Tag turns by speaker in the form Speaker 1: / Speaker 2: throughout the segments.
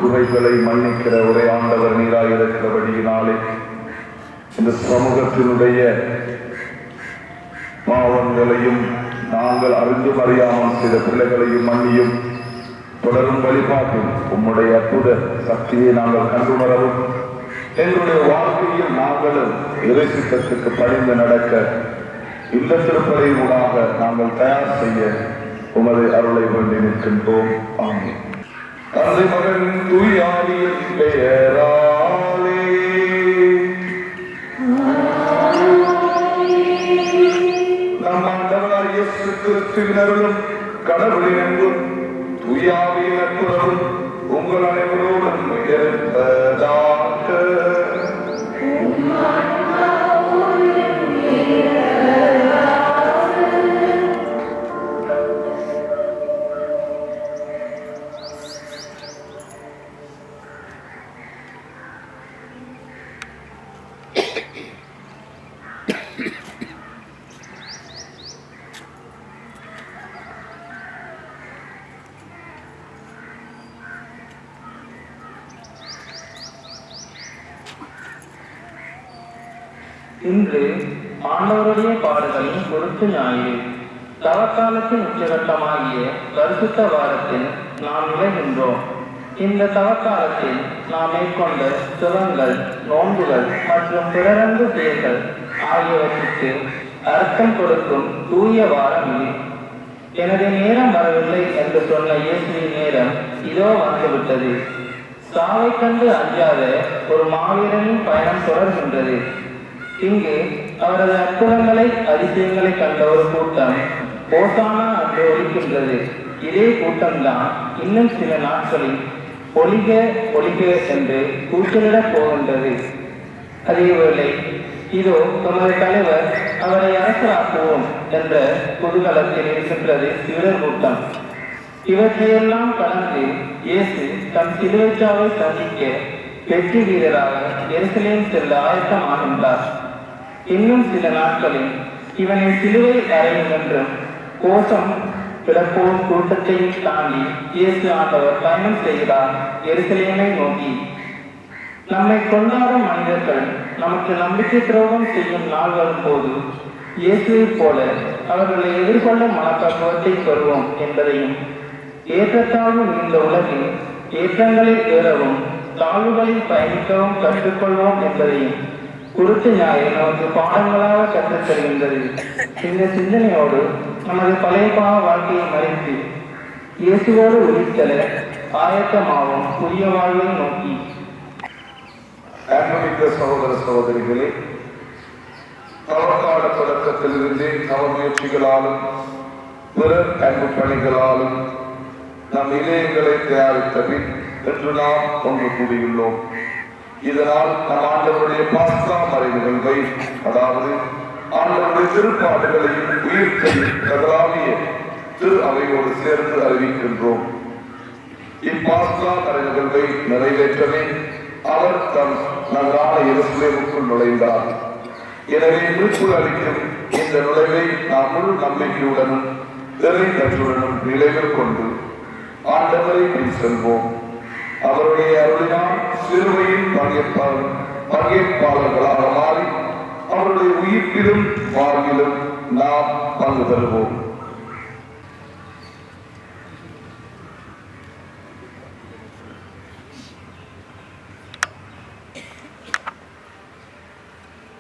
Speaker 1: குறைகளை மன்னிக்கிற ஒரே ஆண்டவர் நீராயிருக்கிறபடியினாலே இந்த சமூகத்தினுடைய பாவங்களையும் நாங்கள் அறிந்தும் அறியாமல் செய்த பிள்ளைகளையும் மன்னியும். தொடரும் வழிபாட்டில் உம்முடைய அற்புத சக்தியை நாங்கள் கண்டுணரவும் எங்களுடைய வாழ்க்கையில் நாங்களும் இறைசித்தத்துக்கு பணிந்து நடக்க இல்ல திருப்பலை ஊடாக நாங்கள் தயார் செய்ய உமது அருளை வேண்டி நிற்கின்றோம். ஆமென். தந்தை மகன் தூயாவியின் பெயராலே நம் ஆண்டவராகிய இயேசு கிறிஸ்துவின் அருளும் கடவுளின் அன்பும் தூயாவியின் அற்புதமும் உங்கள் அனைவரோடும் இருப்பதாக.
Speaker 2: இன்று ஆண்டவருடைய பாடுகளின் பொருத்து ஞாயிறு. தவக்காலத்தின் உச்சகட்டமாகிய பரிசுத்த வாரத்தில் நாம் நுழைகின்றோம். இந்த தவக்காலத்தில் நாம் மேற்கொண்ட சுகங்கள், நோன்புகள் மற்றும் பிறரன்பு செயல்கள் ஆகியவற்றுக்கு அர்த்தம் கொடுக்கும் தூய வாரம் இது. எனது நேரம் வரவில்லை என்று சொன்ன இயேசுவின் நேரம் இதோ வந்துவிட்டது. சாவை கண்டு அஞ்சாத ஒரு மாவீரனின் பயணம் தொடர்கின்றது. இங்கு அவரது அற்புதங்களை, அதிசயங்களை கண்ட ஒரு கூட்டம் ஓசானா என்று ஒலிக்கின்றது. இதே கூட்டம்தான் இன்னும் சில நாட்களில் ஒலிக ஒலிக என்று கூச்சலிடப் போகின்றது. அதேவேளை இதோ நமது தலைவர் அவரை அரசராக்குவோம் என்ற குதூகலத்தில் இருக்கின்றது வீரர் கூட்டம். இவற்றையெல்லாம் கடந்து இயேசு தம் சிலுவைச்சாவை சந்திக்க வெற்றி வீரராக எருசலேம் செல்ல ஆயத்தமாகின்றார். இன்னும் சில நாட்களில் இவனை சிலுவை அறையும் என்றும் கோஷம் பிறப்போம் கூட்டத்தையும் தாண்டி இயேசு ஆண்டவர் பயணம் செய்கிறார் எருசலேமை நோக்கி. நம்மை கொண்டாடும் மனிதர்கள் நமக்கு நம்பிக்கை துரோகம் செய்யும் நாள் வரும்போது இயேசுவை போல அவர்களை எதிர்கொள்ளும் மனப்பக்குவத்தை பெறுவோம் என்பதையும், ஏற்றத்தாழ்வு இந்த உலகில் ஏற்றங்களில் ஏறவும் தாழ்வுகளில் பயணிக்கவும் கற்றுக்கொள்வோம் என்பதையும் குருத்து ஞாயிறு நமக்கு பாடங்களாக கற்றுத் தருகின்றது. இந்த சிந்தனையோடு நமது பழைய பாவ வாழ்க்கையை மறைத்து இயேசுவோடு உயிர்த்தல ஆயத்தமாகும் புதிய வாழ்வை நோக்கி.
Speaker 1: அன்புமிக்க சகோதர சகோதரிகளே, தவக்கால தொடக்கத்திலிருந்தே நவ முயற்சிகளாலும் பிற அன்பு பணிகளாலும் நம் இளையங்களை தயாரித்த பின் என்று நாம் ஒன்று கூடியுள்ளோம். இதனால் நம் ஆண்டவருடைய பாஸ்கா மறை நிகழ்வை, அதாவது ஆண்டவருடைய திருப்பாடுகளையும் உயிர்த்தையும் தகலாவிய திரு அவையோடு சேர்ந்து அறிவிக்கின்றோம். இப்பாஸ்கா மறை நிகழ்வை நிறைவேற்றவே அவர் தம் நகரான எருசலேமுக்குள் நுழைந்தார். எனவே மீட்பு அளிக்கும் இந்த நுழைவை நாம் முழு நம்பிக்கையுடனும் இறை நன்றுடனும் நிலைவில் கொண்டு ஆண்டவரை பின் செல்வோம். அவருடைய அருளினால் சிலுவையில் பங்கேற்பாளர்களாக மாறி அவருடைய உயிர்ப்பிலும் வாழ்விலும் நாம் பங்கு பெறுவோம்.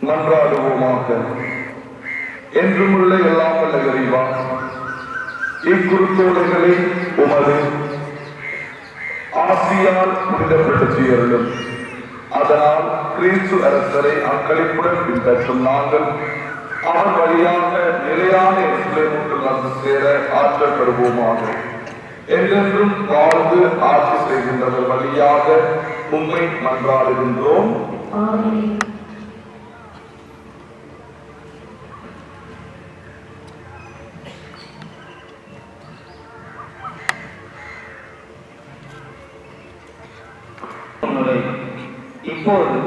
Speaker 1: மன்றாடுவோமாக. என்றும் உள்ள எல்லாம் வல்ல இறைவா, இக்குறுத்தோலைகளை உமது ஆசியால் புனிதப்படுத்தி அருளும். அதனால் கிறிஸ்து அரசரை அக்களிப்புடன் பின்பற்றும் நாங்கள் அவர் வழியாக நிலையான எருசலேமுக்குள் வந்து சேர ஆற்றல் பெறுவோமாக. என்றென்றும் வாழ்ந்து ஆட்சி செய்கின்றவர் வழியாக உம்மை மன்றாடுகின்றோம்.
Speaker 2: இப்போது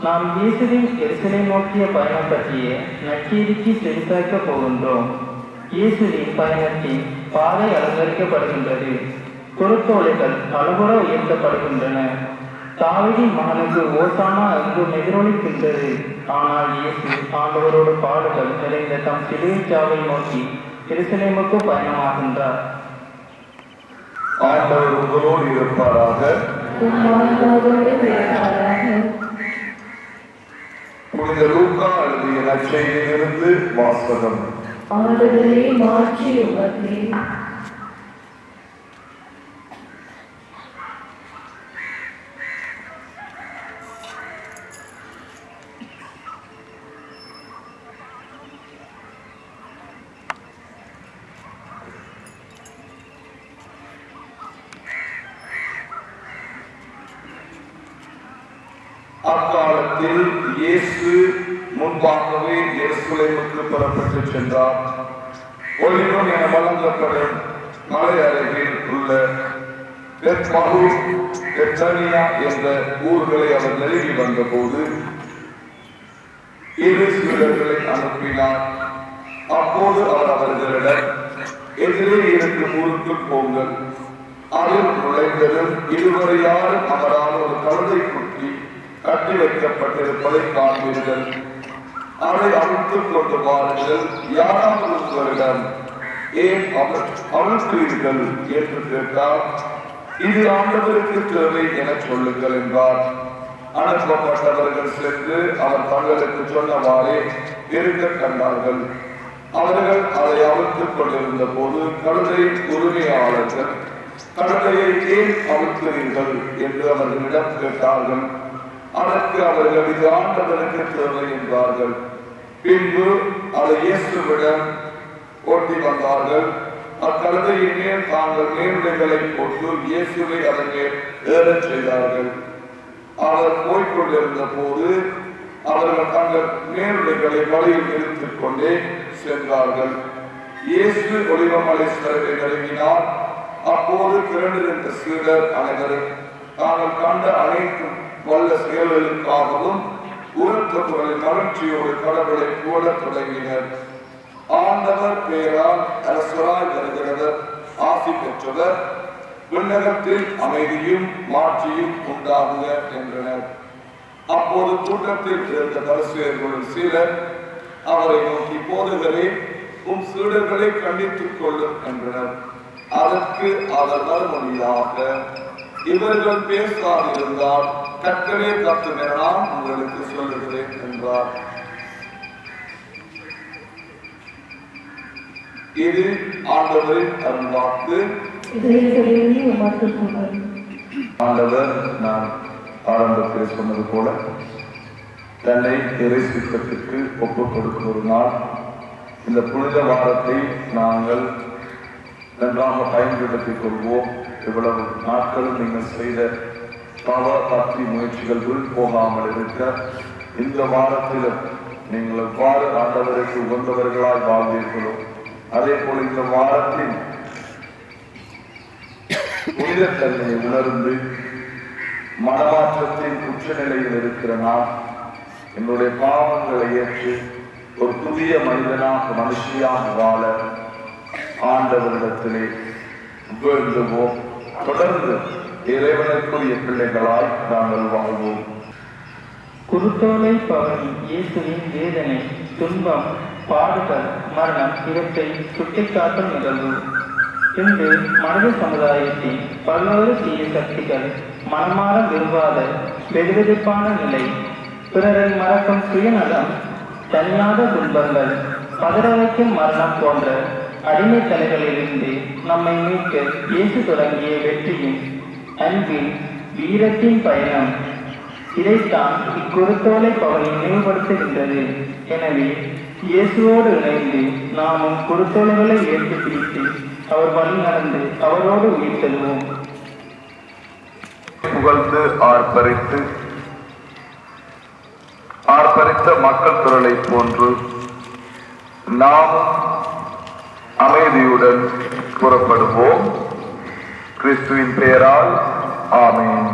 Speaker 2: நாம் இயேசுவின் எருசலேம் நோக்கிய பயணம் பற்றிய நற்செய்திக்கு செலுத்தாக்கப் போகின்றோம். இயேசுவின் பயணத்தின் பாதை அலங்கரிக்கப்படுகின்றது. குருத்தோலைகள் பலபுற உயர்த்தப்படுகின்றன. தாவீதின் மகனுக்கு ஓசானா எங்கும் எதிரொலிக்கின்றது. ஆனால் இயேசு ஆண்டவரோடு பாடுகள் நிறைந்த தம் சிலுவைச் சாவை நோக்கி எருசலேமுக்கு பயணமாகின்றார்.
Speaker 1: ஆண்டவர் உங்களோடு இருப்பாராக. புனித லூக்கா எழுதிய நற்செய்தியிலிருந்து வாசகம். அக்காலத்தில் இயேசு முன்பாகவே எருசலேமுக்கு புறப்பட்டு சென்றார். ஒலிவம் என வழங்கப்படும் மலை அருகில் உள்ள பெத்மகு, பெத்தானியா என்ற ஊர்களை அவர் நெருங்கி வந்தபோது 2 சீடர்களை அனுப்பினார். அப்போது அவர் அவர்களிடம், எதிரே இருக்கும் ஊருக்கு போங்கள். அதில் நுழைந்ததும் இதுவரை யாரும் அவரால் ஒரு கழுதை குட்டி கட்டி வைக்கப்பட்டிருப்பதை காண்பீர்கள். அதை அவிழ்த்துக் கொண்டு வாருங்கள். யாராவது உங்களிடம், ஏன் அவிழ்க்கிறீர்கள் என்று கேட்டால், இது ஆண்டவருக்கு தேவை என சொல்லுங்கள் என்றார். அனுப்பப்பட்டவர்கள் சென்று அவர் தங்களுக்கு சொன்னவாறே இருக்க கண்டார்கள். அவர்கள் அதை அவிழ்த்துக் கொண்டிருந்த போது கழுதையின் உரிமையாளர்கள், கழுதையை ஏன் அவிழ்க்கிறீர்கள் என்று அவர்களிடம் கேட்டார்கள். அதற்கு அவர்கள், இது ஆண்டவருக்கு தேவை என்றார்கள். பின்பு அதை இயேசுவிடம் ஓட்டி வந்தார்கள். அக்கழுதையின் மேல் தாங்கள் மேலுடைகளை போட்டு இயேசுவை அதன் மேல் ஏறச் செய்தார்கள். அவர் போய்கொண்டிருந்த போது அவர்கள் தங்கள் மேலுடைகளை வழியில் நிறுத்திக் கொண்டே சென்றார்கள். இயேசு ஒலிவமலை சிலையை நெருங்கினார். அப்போது திரண்டிருந்த சீடர் அனைவரும் தாங்கள் கண்ட அனைத்து வல்ல செயல்களுக்காகவும் உரத்த குரலில் மகிழ்ச்சியோடு கடவுளை போடத் தொடங்கினர். ஆண்டவர் பேரால் அரசராய் வருகிறவர் ஆசி பெற்றவர், விண்ணகத்தில் அமைதியும் மாட்சியும் உண்டாகுக என்றனர். அப்போது கூட்டத்தில் இருந்த பரிசேயர்களுள் சிலர் அவரை நோக்கி, போதகரே, உம் சீடர்களை கண்டித்துக் கொள்ளும் என்றனர். அதற்கு அவர் மறுமொழியாக, இவர்கள் பேசாதிருந்தால் கற்களே கத்தும் என நான் உங்களுக்கு சொல்லுகிறேன் என்றார். இது ஆண்டவரின் அருள்வாக்கு. ஆண்டவர் நான் ஆரம்பத்தில் சொன்னது போல தன்னை இறைசித்தத்திற்கு ஒப்புக் கொடுக்கும் ஒரு நாள். இந்த புனித வாரத்தை நாங்கள் நன்றாக பயன்படுத்திக் கொள்வோம். இவ்வளவு நாட்களும் நீங்கள் செய்த பாவ பக்தி முயற்சிகள் வீண் போகாமல் இருக்க இந்த வாரத்திலும் நீங்கள் எவ்வாறு ஆண்டவருக்கு உகந்தவர்களாய் வாழ்வீர்களோ அதே போல இந்த வாரத்தில் புனிதத்தன்மையை உணர்ந்து மனமாற்றத்தின் உச்சநிலையில் இருக்கிற நான் என்னுடைய பாவங்களை ஏற்று ஒரு புதிய மனிதனாக மனுஷியாக வாழ ஆண்டவரிடத்திலே வேண்டுவோம். தொடர்ந்து இறைவனுக்குரிய பிள்ளைகளாய் நாங்கள் வாழ்வோம்.
Speaker 2: குருத்தோலை பவனி இயேசுவின் வேதனை, துன்பம், பாடுகள், மரணம் இவற்றை சுட்டிக்காட்டும் நிகழ்வு. இன்று மனித சமுதாயத்தின் பல்வேறு தீய சக்திகள், மனமாற விரும்பாத வெதுவெதுப்பான நிலை, பிறரை மறக்கும் சுயநலம், தனியாத துன்பங்கள், பதற வைக்கும் மரணம் போன்ற அடிமைத்தலைகளிலிருந்து நம்மை மீட்க இயேசு தொடங்கிய வெற்றியின், அன்பின், வீரத்தின் பயணம். இதைத்தான் இக்குருத்தோலை பவனி நினைவுபடுத்துகின்றது. எனவே இயேசுவோடு இணைந்து நாமும் குருத்தோலைகளை ஏற்றி பிடித்து அவர் வழி நடந்து அவரோடு உயிர் செல்வோம்.
Speaker 1: புகழ்ந்து ஆர்ப்பரித்த மக்கள் குரலை போன்று நாம் அமைதியுடன் புறப்படுவோம். கிறிஸ்துவின் பெயரால் ஆமென்.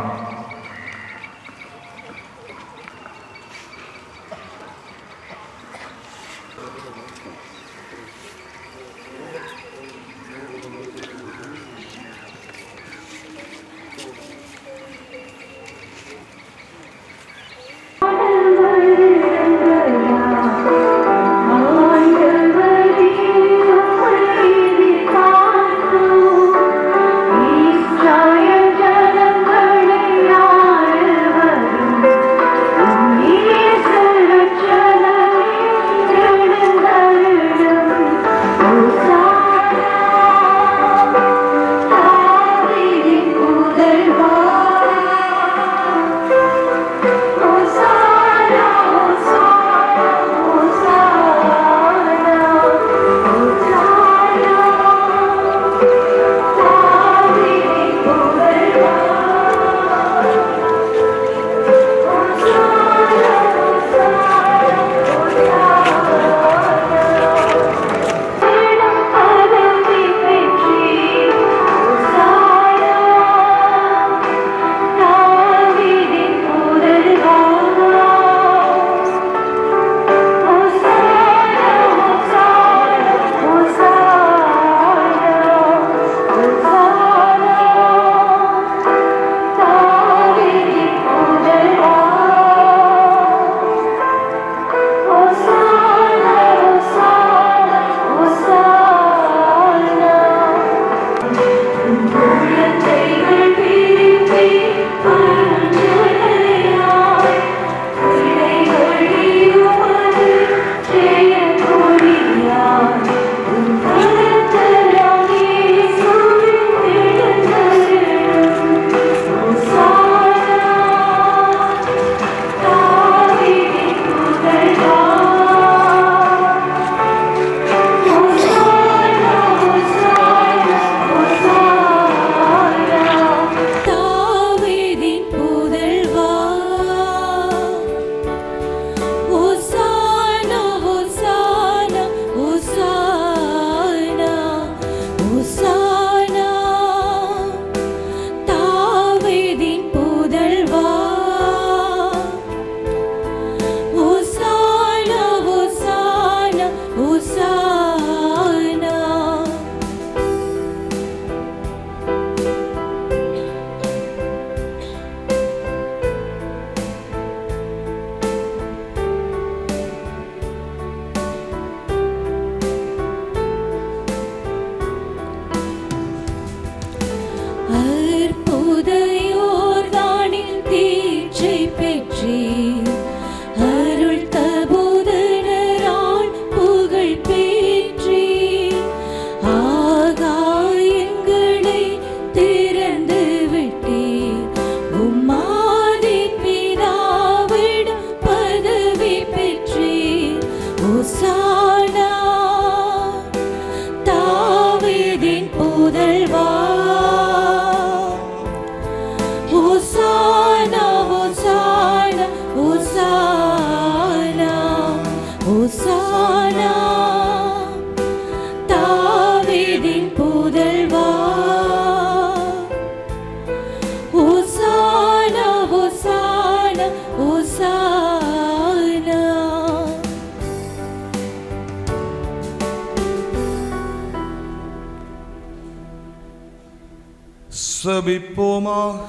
Speaker 3: செபிப்போமாக.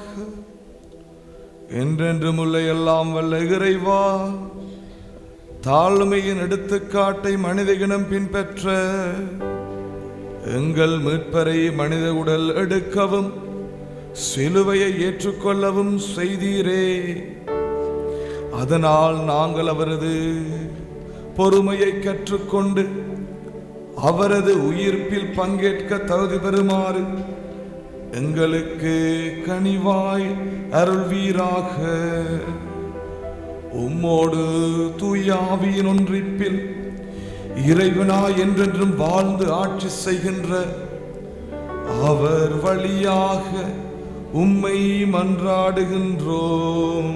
Speaker 3: என்றென்றும் உள்ள எல்லாம் வல்ல இறைவா, தாழ்மையின் எடுத்துக்காட்டை மனிதனிடம் பின்பற்ற எங்கள் மீட்பரை மனித உடல் எடுக்கவும் சிலுவையை ஏற்றுக்கொள்ளவும் செய்தீரே. அதனால் நாங்கள் அவரது பொறுமையை கற்றுக்கொண்டு அவரது உயிர்ப்பில் பங்கேற்க தகுதி பெறுமாறு எங்களுக்கு கனிவாய் அருள்வீராக. உம்மோடு தூய ஆவியின் ஒன்றிப்பில் இறைவனாய் என்றென்றும் வாழ்ந்து ஆட்சி செய்கின்ற அவர் வழியாக உம்மை மன்றாடுகின்றோம்.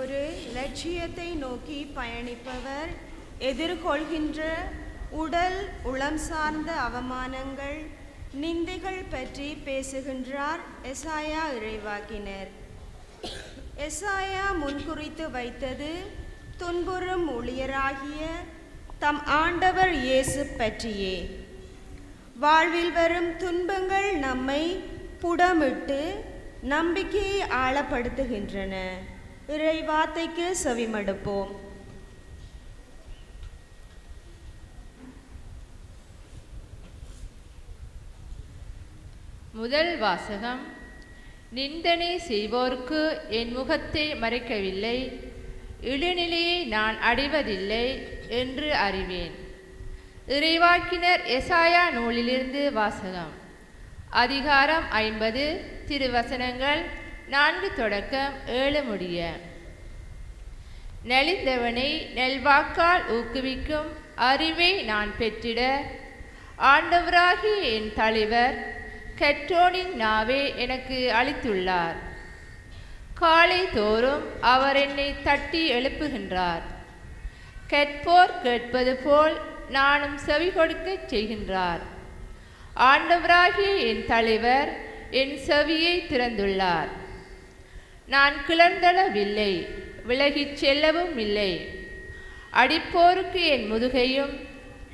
Speaker 4: ஒரு லட்சியத்தை நோக்கி பயணிப்பவர் எதிர்கொள்கின்ற உடல் உளம் சார்ந்த அவமானங்கள் நிந்தைகள் பற்றி பேசுகின்றார் எசாயா இறைவாக்கினர். எசாயா முன்குறித்து வைத்தது துன்புறும் ஊழியராகிய தம் ஆண்டவர் இயேசு பற்றியே. வாழ்வில் வரும் துன்பங்கள் நம்மை புடமிட்டு நம்பிக்கையை ஆழப்படுத்துகின்றன. இறைவார்த்தைக்கு செவிமடுப்போம்.
Speaker 5: முதல் வாசகம். நிந்தனை செய்வோருக்கு என் முகத்தை மறைக்கவில்லை, இழுநிலையை நான் அடைவதில்லை என்று அறிவேன். இறைவாக்கினர் எசாயா நூலிலிருந்து வாசகம். அதிகாரம் 50, திருவசனங்கள் 4 தொடக்கம் 7 முடிய. நலிந்தவனை நல்வாக்கால் ஊக்குவிக்கும் அறிவை நான் பெற்றிட ஆண்டவராகிய என் தலைவர் கற்றோனின் நாவே எனக்கு அளித்துள்ளார். காலை தோறும் அவர் என்னை தட்டி எழுப்புகின்றார். கற்போர் கேட்பது போல் நானும் செவி கொடுக்கச் செய்கின்றார். ஆண்டவராகிய என் தலைவர் என் செவியை திறந்துள்ளார். நான் கிளர்ந்தளவில்லை, விலகிச் செல்லவும் இல்லை. அடிப்போருக்கு என் முதுகையும்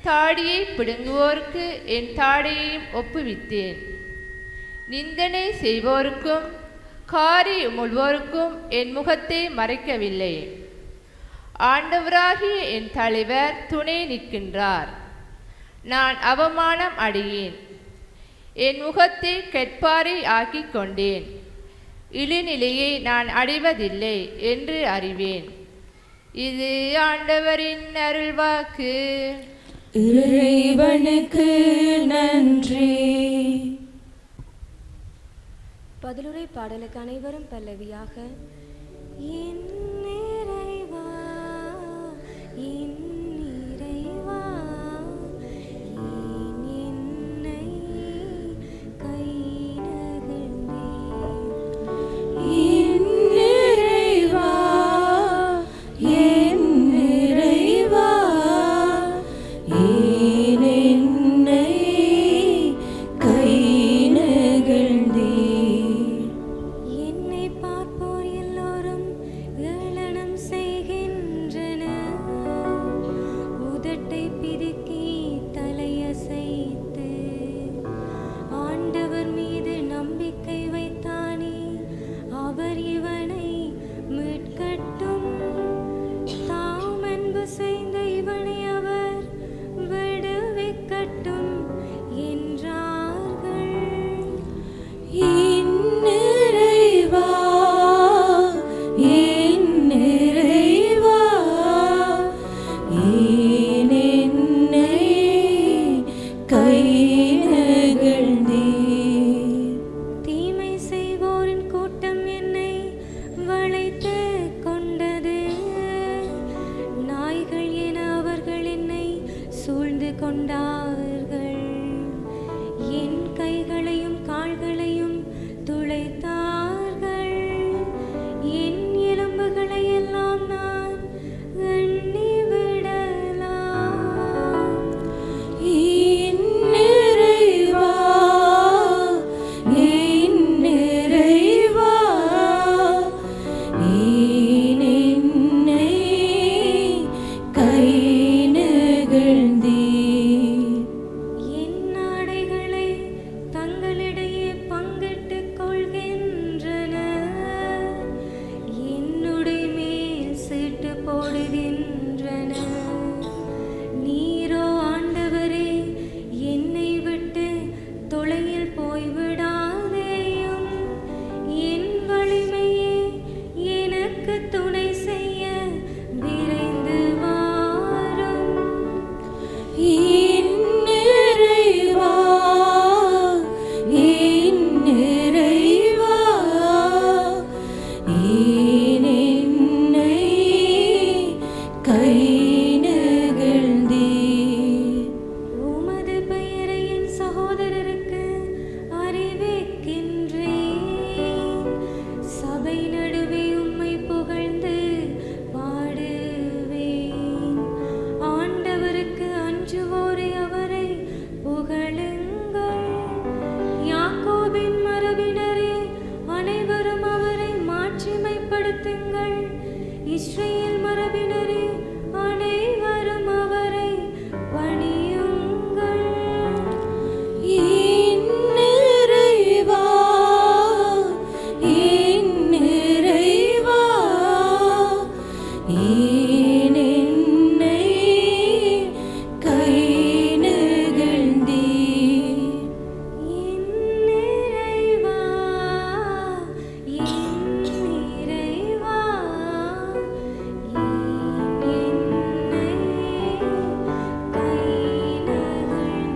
Speaker 5: தாடியை பிடுங்குவோருக்கு என் தாடையையும் ஒப்புவித்தேன். நிந்தனை செய்வோருக்கும் காரி உமிழ்வோருக்கும் என் முகத்தை மறைக்கவில்லை. ஆண்டவராகிய என் தலைவர் துணை நிற்கின்றார். நான் அவமானம் அடையேன். என் முகத்தை கெட்பாறை ஆக்கி கொண்டேன். இழுநிலையை நான் அடைவதில்லை என்று அறிவேன். இது ஆண்டவரின் அருள்வாக்கு.
Speaker 6: இறைவனுக்கு நன்றி.
Speaker 7: பதிலுரை பாடலுக்கு அனைவரும் பல்லவியாக. என் இறைவா, என் இறைவா, ஏன் என்னை கை நகர்ந்தீர்?
Speaker 6: என் இறைவா, என் இறைவா, ஏன் என்னை கை நகர்ந்தீர்?
Speaker 7: என்னை பார்ப்போர் எல்லோரும் ஏளனம் செய்கின்றனர். உதட்டை பிதுக்கி தலையசைத்து ஆண்டவர் மீது நம்பிக்கை வைத்தானே, அவர் இவனை மீட்கட்டும். தாம் அன்பு செய்த இவனை அவர் விடுவிக்கட்டும் என்றார்கள்.
Speaker 6: என் இறைவா, என் இறைவா, ஏன் என்னை கை நகர்ந்தீர்?
Speaker 7: தீமை செய்வோரின் கூட்டம் என்னை வளைத்து கொண்டது. நாய்கள் என அவர்கள் என்னை சூழ்ந்து கொண்டார்கள். என் கைகளையும் கால்களையும் துளைத்தார்கள். என் எலும்புகளை எல்லாம் நான் எண்ணி விடலாம்.
Speaker 6: என் இறைவா, என் இறைவா, ஏன் நெகிழ்ந்தீர்.
Speaker 7: உமது பெயரை என் சகோதரருக்கு அறிவிக்கின்றேன். சபை நடுவே உம்மை புகழ்ந்து பாடுவேன். ஆண்டவருக்கு அஞ்சுவோரே அவரை புகழுங்கள். யாக்கோபின் மரபினரே அனைவரும் அவரை மாட்சிமைப்படுத்துங்கள். இஸ்ரவேல் மரபினரே அனைவரும் அவரை பணியுங்கள்.
Speaker 6: என் நிறைவா, என் நிறைவா, ஏன் என்னை கை நெகிழ்ந்தீர்.
Speaker 7: என் நிறைவா, என் நிறைவா, ஏன் என்னை கை நெகிழ்ந்தீர்.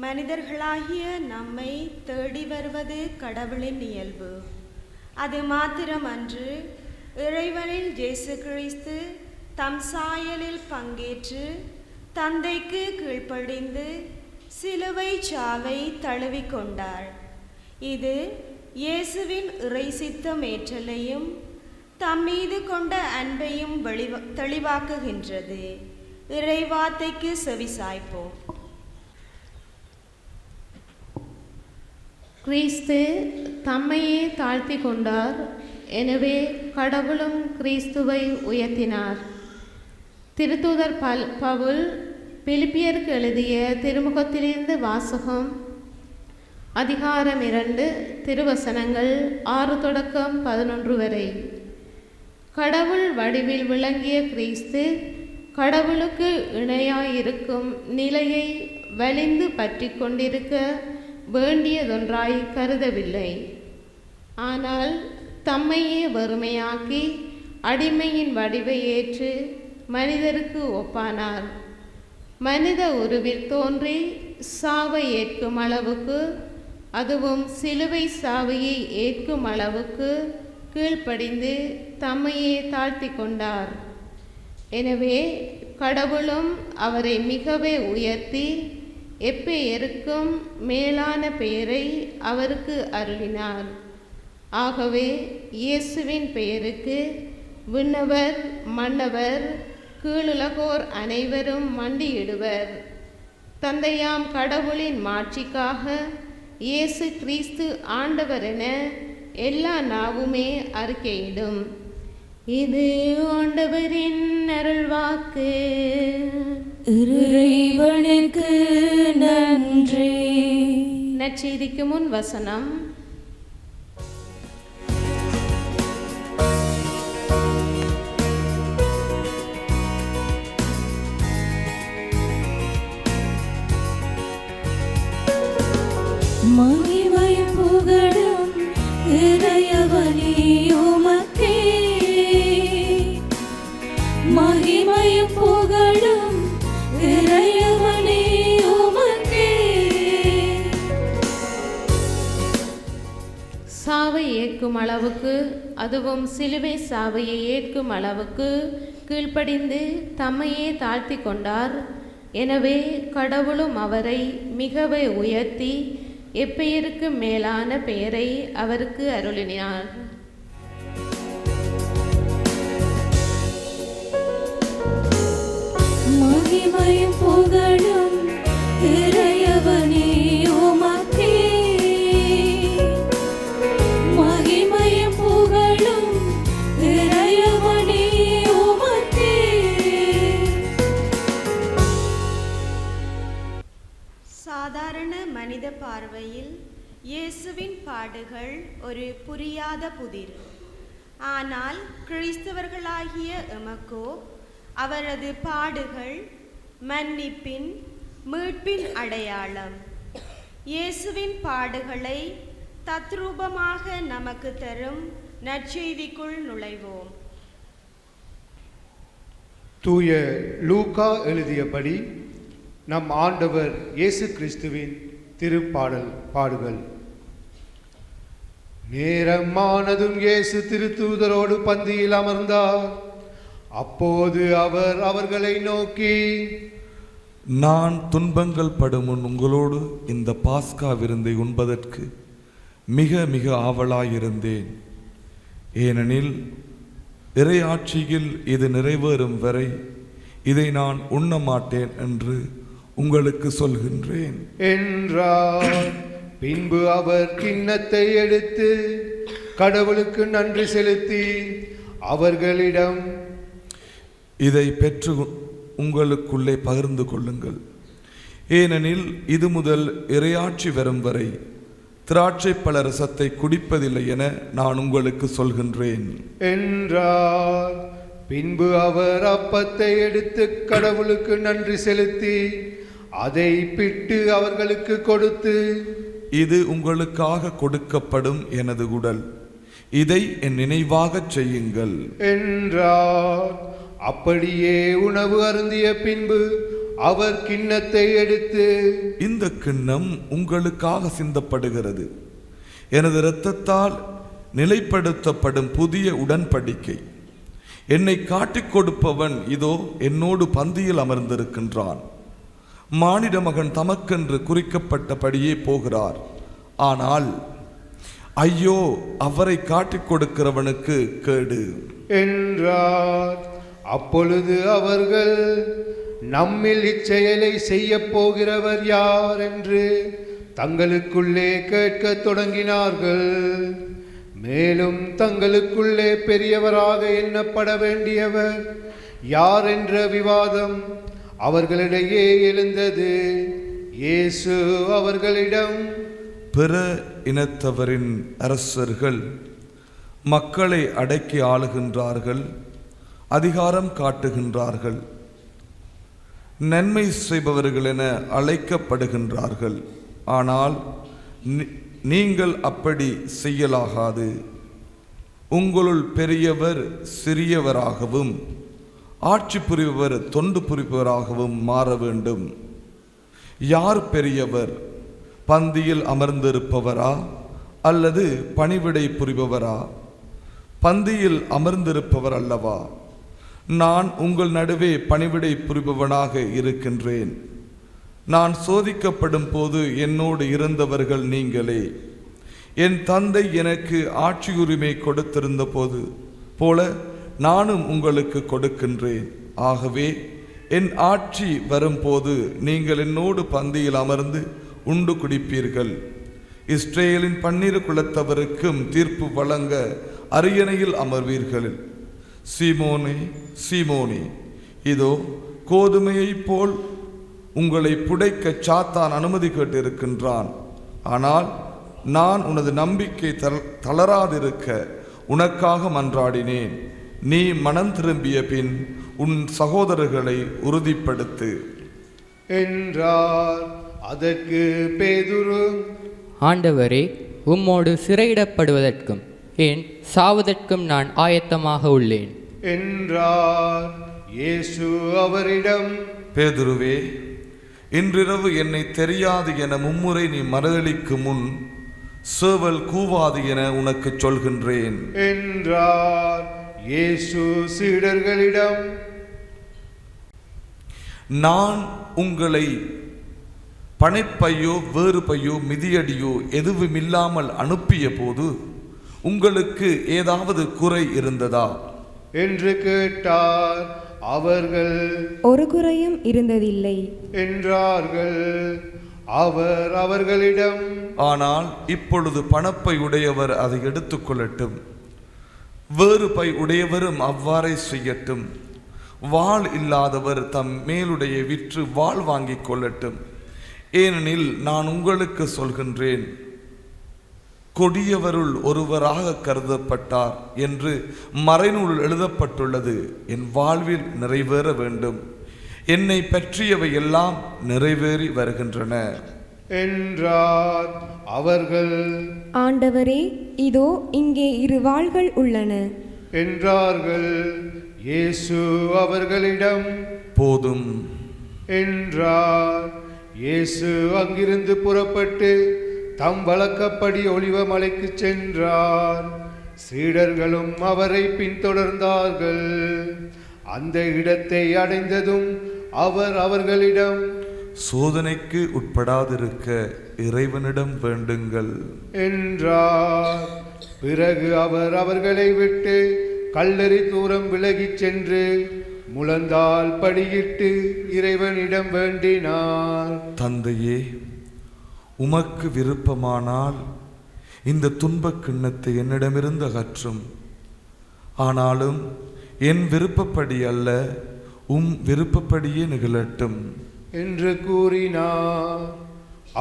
Speaker 4: மனிதர்களாகிய நம்மை தேடி வருவது கடவுளின் இயல்பு. அது மாத்திரமன்று, இறைவனில் இயேசு கிறிஸ்து தம் சாயலில் பங்கேற்று தந்தைக்கு கீழ்ப்படிந்து சிலுவை சாவை தழுவிக்கொண்டார். இது இயேசுவின் இறைசித்தம் ஏற்றலையும் தம்மீது கொண்ட அன்பையும் தெளிவாக்குகின்றது. இறைவார்த்தைக்கு செவிசாய்ப்போம்.
Speaker 8: கிறிஸ்து தம்மையே தாழ்த்தி கொண்டார். எனவே கடவுளும் கிறிஸ்துவை உயர்த்தினார். திருத்தூதர் பவுல் பிலிப்பியருக்கு எழுதிய திருமுகத்திலிருந்து வாசகம். அதிகாரம் 2, திருவசனங்கள் 6 தொடக்கம் 11 வரை. கடவுள் வடிவில் விளங்கிய கிறிஸ்து கடவுளுக்கு இணையாயிருக்கும் நிலையை வலிந்து பற்றி கொண்டிருக்க வேண்டியதொன்றாய் கருதவில்லை. ஆனால் தம்மையே வெறுமையாக்கி அடிமையின் வடிவை ஏற்று மனிதருக்கு ஒப்பானார். மனித உருவில் தோன்றி சாவை ஏற்கும் அளவுக்கு, அதுவும் சிலுவை சாவையை ஏற்கும் அளவுக்கு கீழ்ப்படிந்து தம்மையே தாழ்த்தி கொண்டார். எனவே கடவுளும் அவரை மிகவே உயர்த்தி எப்பெயருக்கும் மேலான பெயரை அவருக்கு அருளினார். ஆகவே இயேசுவின் பெயருக்கு விண்ணவர், மன்னவர், கீழுலகோர் அனைவரும் மண்டியிடுவர். தந்தையாம் கடவுளின் மாட்சிக்காக இயேசு கிறிஸ்து ஆண்டவர் என எல்லா நாவுமே அறிக்கையிடும். இது ஆண்டவரின் அருள்வாக்கு.
Speaker 6: இறைவனுக்கு நன்றி.
Speaker 8: நற்செய்திக்கு முன் வசனம்.
Speaker 6: மகிமையும் புகழும் இறைவனே உமக்கே. மகிமையும் புகழும் இறைவனே உமக்கே.
Speaker 8: சாவை ஏற்கும் அளவுக்கு, அதுவும் சிலுவை சாவையை ஏற்கும் அளவுக்கு கீழ்ப்படிந்து தம்மையே தாழ்த்தி கொண்டார். எனவே கடவுளும் அவரை மிகவே உயர்த்தி எப்பெயருக்கு மேலான பெயரை அவருக்கு அருளினார்.
Speaker 6: மகிமையும் புகழும் இறைவனே உமக்கே. மகிமையும் புகழும் இறைவனே உமக்கே.
Speaker 4: சாதாரண மனித பார்வையில் இயேசுவின் பாடுகள் ஒரு புரியாத புதிர். ஆனால் கிறிஸ்தவர்களாகிய எமக்கோ அவரது பாடுகள் மன்னிப்பின், மீட்பின் அடையாளம். இயேசுவின் பாடுகளை தத்ரூபமாக நமக்கு தரும் நற்செய்திக்குள் நுழைவோம்.
Speaker 9: தூய லூக்கா எழுதியபடி நம் ஆண்டவர் இயேசு கிறிஸ்துவின் திருப்பாடல் பாடுகள். நேரமானதும் இயேசு திருத்தூதரோடு பந்தியில் அமர்ந்தார். அப்போது அவர் அவர்களை நோக்கி,
Speaker 3: நான் துன்பங்கள் படும் முன் உங்களோடு இந்த பாஸ்கா விருந்தை உண்பதற்கு மிக மிக ஆவலாயிருந்தேன். ஏனெனில் இறையாட்சியில் இது நிறைவேறும் வரை இதை நான் உண்ண மாட்டேன் என்று உங்களுக்கு சொல்கின்றேன்
Speaker 9: என்றார். பின்பு அவர் கிண்ணத்தை எடுத்து கடவுளுக்கு நன்றி செலுத்தி அவர்களிடம்,
Speaker 3: இதை பெற்று உங்களுக்குள்ளே பகிர்ந்து கொள்ளுங்கள். ஏனெனில் இது முதல் இறையாட்சி வரும் வரை திராட்சை பழ ரசத்தை குடிப்பதில்லை என நான் உங்களுக்கு சொல்கின்றேன்
Speaker 9: என்றார். பின்பு அவர் அப்பத்தை எடுத்து கடவுளுக்கு நன்றி செலுத்தி அதை பிட்டு அவர்களுக்கு கொடுத்து,
Speaker 3: இது உங்களுக்காக கொடுக்கப்படும் எனது உடல், இதை என் நினைவாகச் செய்யுங்கள்
Speaker 9: என்றார். அப்படியே உணவு அருந்திய பின்பு அவர் கிண்ணத்தை எடுத்து,
Speaker 3: இந்த கிண்ணம் உங்களுக்காக சிந்தப்படுகிறது, எனது இரத்தத்தால் நிலைப்படுத்தப்படும் புதிய உடன்படிக்கை. என்னை காட்டிக் கொடுப்பவன் இதோ என்னோடு பந்தியில் அமர்ந்திருக்கின்றான். மானிட மகன் தமக்கென்று குறிக்கப்பட்டபடியே போகிறார். ஆனால் ஐயோ, அவரை காட்டிக் கொடுக்கிறவனுக்கு கேடு
Speaker 9: என்றார். அப்பொழுது அவர்கள், நம்மில் இச்செயலை செய்ய போகிறவர் யார் என்று தங்களுக்குள்ளே கேட்கத் தொடங்கினார்கள். மேலும் தங்களுக்குள்ளே பெரியவராக எண்ணப்பட வேண்டியவர் யார் என்ற விவாதம் அவர்களிடையே எழுந்தது. இயேசு அவர்களிடம்,
Speaker 3: பிற இனத்தவரின் அரசர்கள் மக்களை அடக்கி ஆளுகின்றார்கள், அதிகாரம் காட்டுகின்றார்கள், நன்மை செய்பவர்கள் என அழைக்கப்படுகின்றார்கள். ஆனால் நீங்கள் அப்படி செய்யலாகாது. உங்களுள் பெரியவர் சிறியவராகவும் ஆட்சி புரிபவர் தொண்டு புரிபவராகவும் மாற வேண்டும். யார் பெரியவர்? பந்தியில் அமர்ந்திருப்பவரா அல்லது பணிவிடை புரிபவரா? பந்தியில் அமர்ந்திருப்பவர் அல்லவா? நான் உங்கள் நடுவே பணிவிடை புரிபவனாக இருக்கின்றேன். நான் சோதிக்கப்படும் போது என்னோடு இருந்தவர்கள் நீங்களே. என் தந்தை எனக்கு ஆட்சி உரிமை கொடுத்திருந்த போது போல நானும் உங்களுக்கு கொடுக்கின்றேன். ஆகவே என் ஆட்சி வரும்போது நீங்கள் என்னோடு பந்தியில் அமர்ந்து உண்டு குடிப்பீர்கள். இஸ்ரேலின் 12 குலத்தவருக்கும் தீர்ப்பு வழங்க அரியணையில் அமர்வீர்கள். சீமோனே, சீமோனே, இதோ கோதுமையைப் போல் உங்களை புடைக்க சாத்தான் அனுமதி கேட்டிருக்கின்றான். ஆனால் நான் உனது நம்பிக்கை தளராதிருக்க உனக்காக மன்றாடினேன். நீ மனம் திரும்பிய பின் உன் சகோதரர்களை உறுதிப்படுத்து
Speaker 9: என்றார். அதற்கு பேதுரு,
Speaker 10: ஆண்டவரே, உம்மோடு சிறையிடப்படுவதற்கும் ஏன் சாவதற்கும் நான் ஆயத்தமாக உள்ளேன்
Speaker 9: என்றார். இயேசு அவரிடம்,
Speaker 3: பேதுருவே, இன்றிரவு என்னை தெரியாது என மும்முறை நீ மறுதளிக்கு முன் சேவல் கூவாது என உனக்கு சொல்கின்றேன்
Speaker 9: என்றார். இயேசு சீடர்களிடம்,
Speaker 3: நான் உங்களை பனைப்பையோ வேறு பையோ மிதியடியோ எதுவுமில்லாமல் அனுப்பிய போது உங்களுக்கு ஏதாவது குறை இருந்ததா
Speaker 9: என்று கேட்டார். அவர்கள்,
Speaker 11: ஒரு குறையும் இருந்ததில்லை
Speaker 9: என்றார்கள். அவர் அவர்களிடம்,
Speaker 3: ஆனால் இப்பொழுது பணப்பை உடையவர் அதை எடுத்துக்கொள்ளட்டும், வேறு பை உடையவரும் அவ்வாறே செய்யட்டும். வாள் இல்லாதவர் தம் மேலுடைய விற்று வாள் வாங்கிக் கொள்ளட்டும். ஏனெனில் நான் உங்களுக்கு சொல்கின்றேன், கொடியவருள் ஒருவராக கருதப்பட்டார் என்று மறைநூல் எழுதப்பட்டுள்ளது. என் வாழ்வில் நிறைவேற வேண்டும். என்னை பற்றியவை எல்லாம் நிறைவேறி வருகின்றன
Speaker 9: என்றார். அவர்கள்,
Speaker 11: ஆண்டவரே, இதோ இங்கே 2 வாள்கள் உள்ளன
Speaker 9: என்றார்கள். இயேசு அவர்களிடம்,
Speaker 3: போதும்
Speaker 9: என்றார். இயேசு அங்கிருந்து புறப்பட்டு தம் வழக்கப்படி ஒலிவ மலைக்கு சென்றார். சீடர்களும் அவரை பின்தொடர்ந்தார்கள். அந்த இடத்தை அடைந்ததும் அவர் அவர்களிடம்,
Speaker 3: சோதனைக்கு உட்படாதிருக்க இறைவனிடம் வேண்டுங்கள்
Speaker 9: என்றார். பிறகு அவர் அவர்களை விட்டு கல்லறி தூரம் விலகிச் சென்று முழந்தால் படியிட்டு இறைவனிடம் வேண்டினார்.
Speaker 3: தந்தையே, உமக்கு விருப்பமானால் இந்த துன்பக் கிண்ணத்தை என்னிடமிருந்து அகற்றும். ஆனாலும் என் விருப்பப்படி அல்ல, உம் விருப்பப்படியே நிகழட்டும்
Speaker 9: என்று கூறினார்.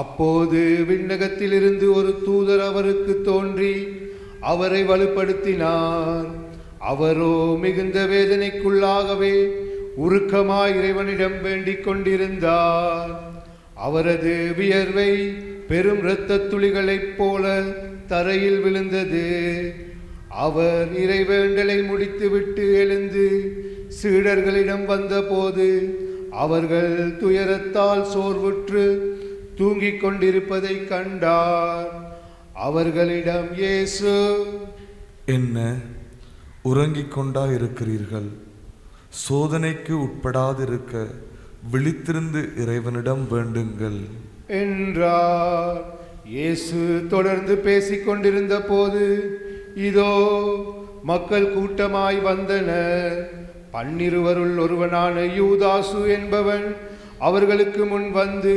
Speaker 9: அப்போது விண்ணகத்திலிருந்து ஒரு தூதர் அவருக்கு தோன்றி அவரை வலுப்படுத்தினார். அவரோ மிகுந்த வேதனைக்குள்ளாகவே உருக்கமாய் இறைவனிடம் வேண்டிக் கொண்டிருந்தார். அவரது வியர்வை பெரும் இரத்த துளிகளைப் போல தரையில் விழுந்தது. அவர் இறைவேண்டலை முடித்துவிட்டு எழுந்து சீடர்களிடம் வந்தபோது அவர்கள் துயரத்தால் சோர்வுற்று தூங்கிக் கொண்டிருப்பதை கண்டார். அவர்களிடம் இயேசு,
Speaker 3: என்ன உறங்கிக் கொண்டா இருக்கிறீர்கள்? சோதனைக்கு உட்படாதிருக்க விழித்திருந்து இறைவனிடம் வேண்டுங்கள்
Speaker 9: என்றார். இயேசு தொடர்ந்து பேசிக் கொண்டிருந்த போது இதோ மக்கள் கூட்டமாய் வந்தனர். 12 ஒருவனான யூதாசு என்பவன் அவர்களுக்கு முன் வந்து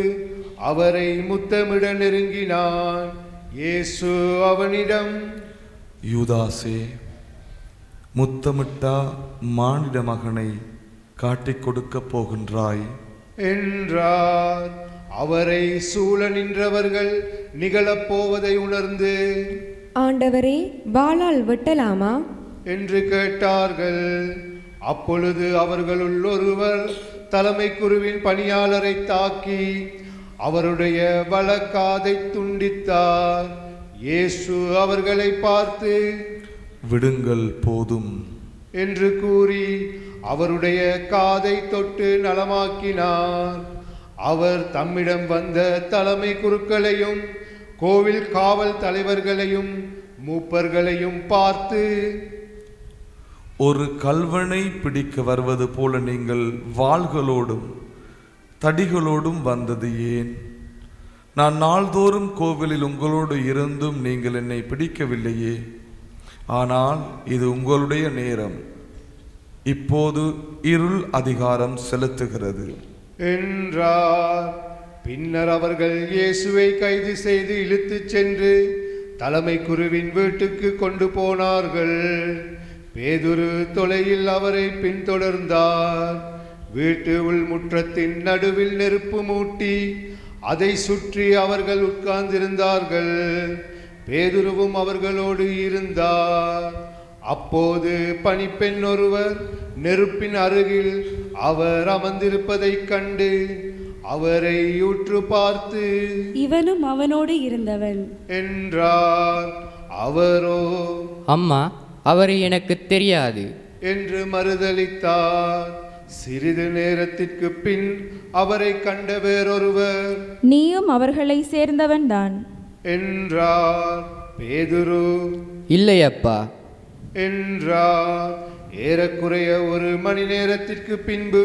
Speaker 9: அவரை முத்தமிட நெருங்கினான். இயேசு அவனிடம்,
Speaker 3: யூதாசே, முத்தமிட்டா மானிட மகனை காட்டிக் கொடுக்கப் போகின்றாய்
Speaker 9: என்றார். அவரை சூழ நின்றவர்கள் நிகழப்போவதை உணர்ந்து,
Speaker 11: ஆண்டவரே, வாளால் வெட்டலாமா
Speaker 9: என்று கேட்டார்கள். அப்பொழுது அவர்களுள் ஒருவர் தலைமை குருவின் பணியாளரை தாக்கி அவருடைய வலக்காதை துண்டித்தார். இயேசு அவர்களை பார்த்து,
Speaker 3: விடுங்கள் போதும்
Speaker 9: என்று கூறி அவருடைய காதை தொட்டு நலமாக்கினார். அவர் தம்மிடம் வந்த தலைமை குருக்களையும் கோவில் காவல் தலைவர்களையும் மூப்பர்களையும் பார்த்து,
Speaker 3: ஒரு கள்வனை பிடிக்க வருவது போல நீங்கள் வாள்களோடும் தடிகளோடும் வந்தது ஏன்? நான் நாள்தோறும் கோவிலில் உங்களோடு இருந்தும் நீங்கள் என்னை பிடிக்கவில்லையே. ஆனால் இது உங்களுடைய நேரம். இப்போது இருள் அதிகாரம் செலுத்துகிறது
Speaker 9: என்றார். பின்னர் அவர்கள் இயேசுவை கைது செய்து இழுத்துச் சென்று தலைமை குருவின் வீட்டுக்கு கொண்டு போனார்கள். பேதுரு தொலையில் அவரை பின்தொடர்ந்தார். வீட்டு உள்முற்றத்தின் நடுவில் நெருப்பு மூட்டி அதை சுற்றி அவர்கள் உட்கார்ந்திருந்தார்கள். பேதுருவும் அவர்களோடு இருந்தார். அப்போது பணிப்பெண் ஒருவர் நெருப்பின் அருகில் அவர் அமர்ந்திருப்பதைக் கண்டு அவரை உற்று பார்த்து,
Speaker 12: இவனும் அவனோடு இருந்தவன்
Speaker 9: என்றார். அவரோ,
Speaker 10: அம்மா, அவரை எனக்கு தெரியாது
Speaker 9: என்று மறுதலித்தார். சிறிது நேரத்திற்கு பின் அவரை கண்ட வேறொருவர்,
Speaker 12: நீயும் அவர்களை சேர்ந்தவன்தான்
Speaker 9: என்றார். பேதுரு,
Speaker 10: இல்லையப்பா
Speaker 9: என்றார். ஏறக்குறைய 1 மணி நேரத்திற்கு பின்பு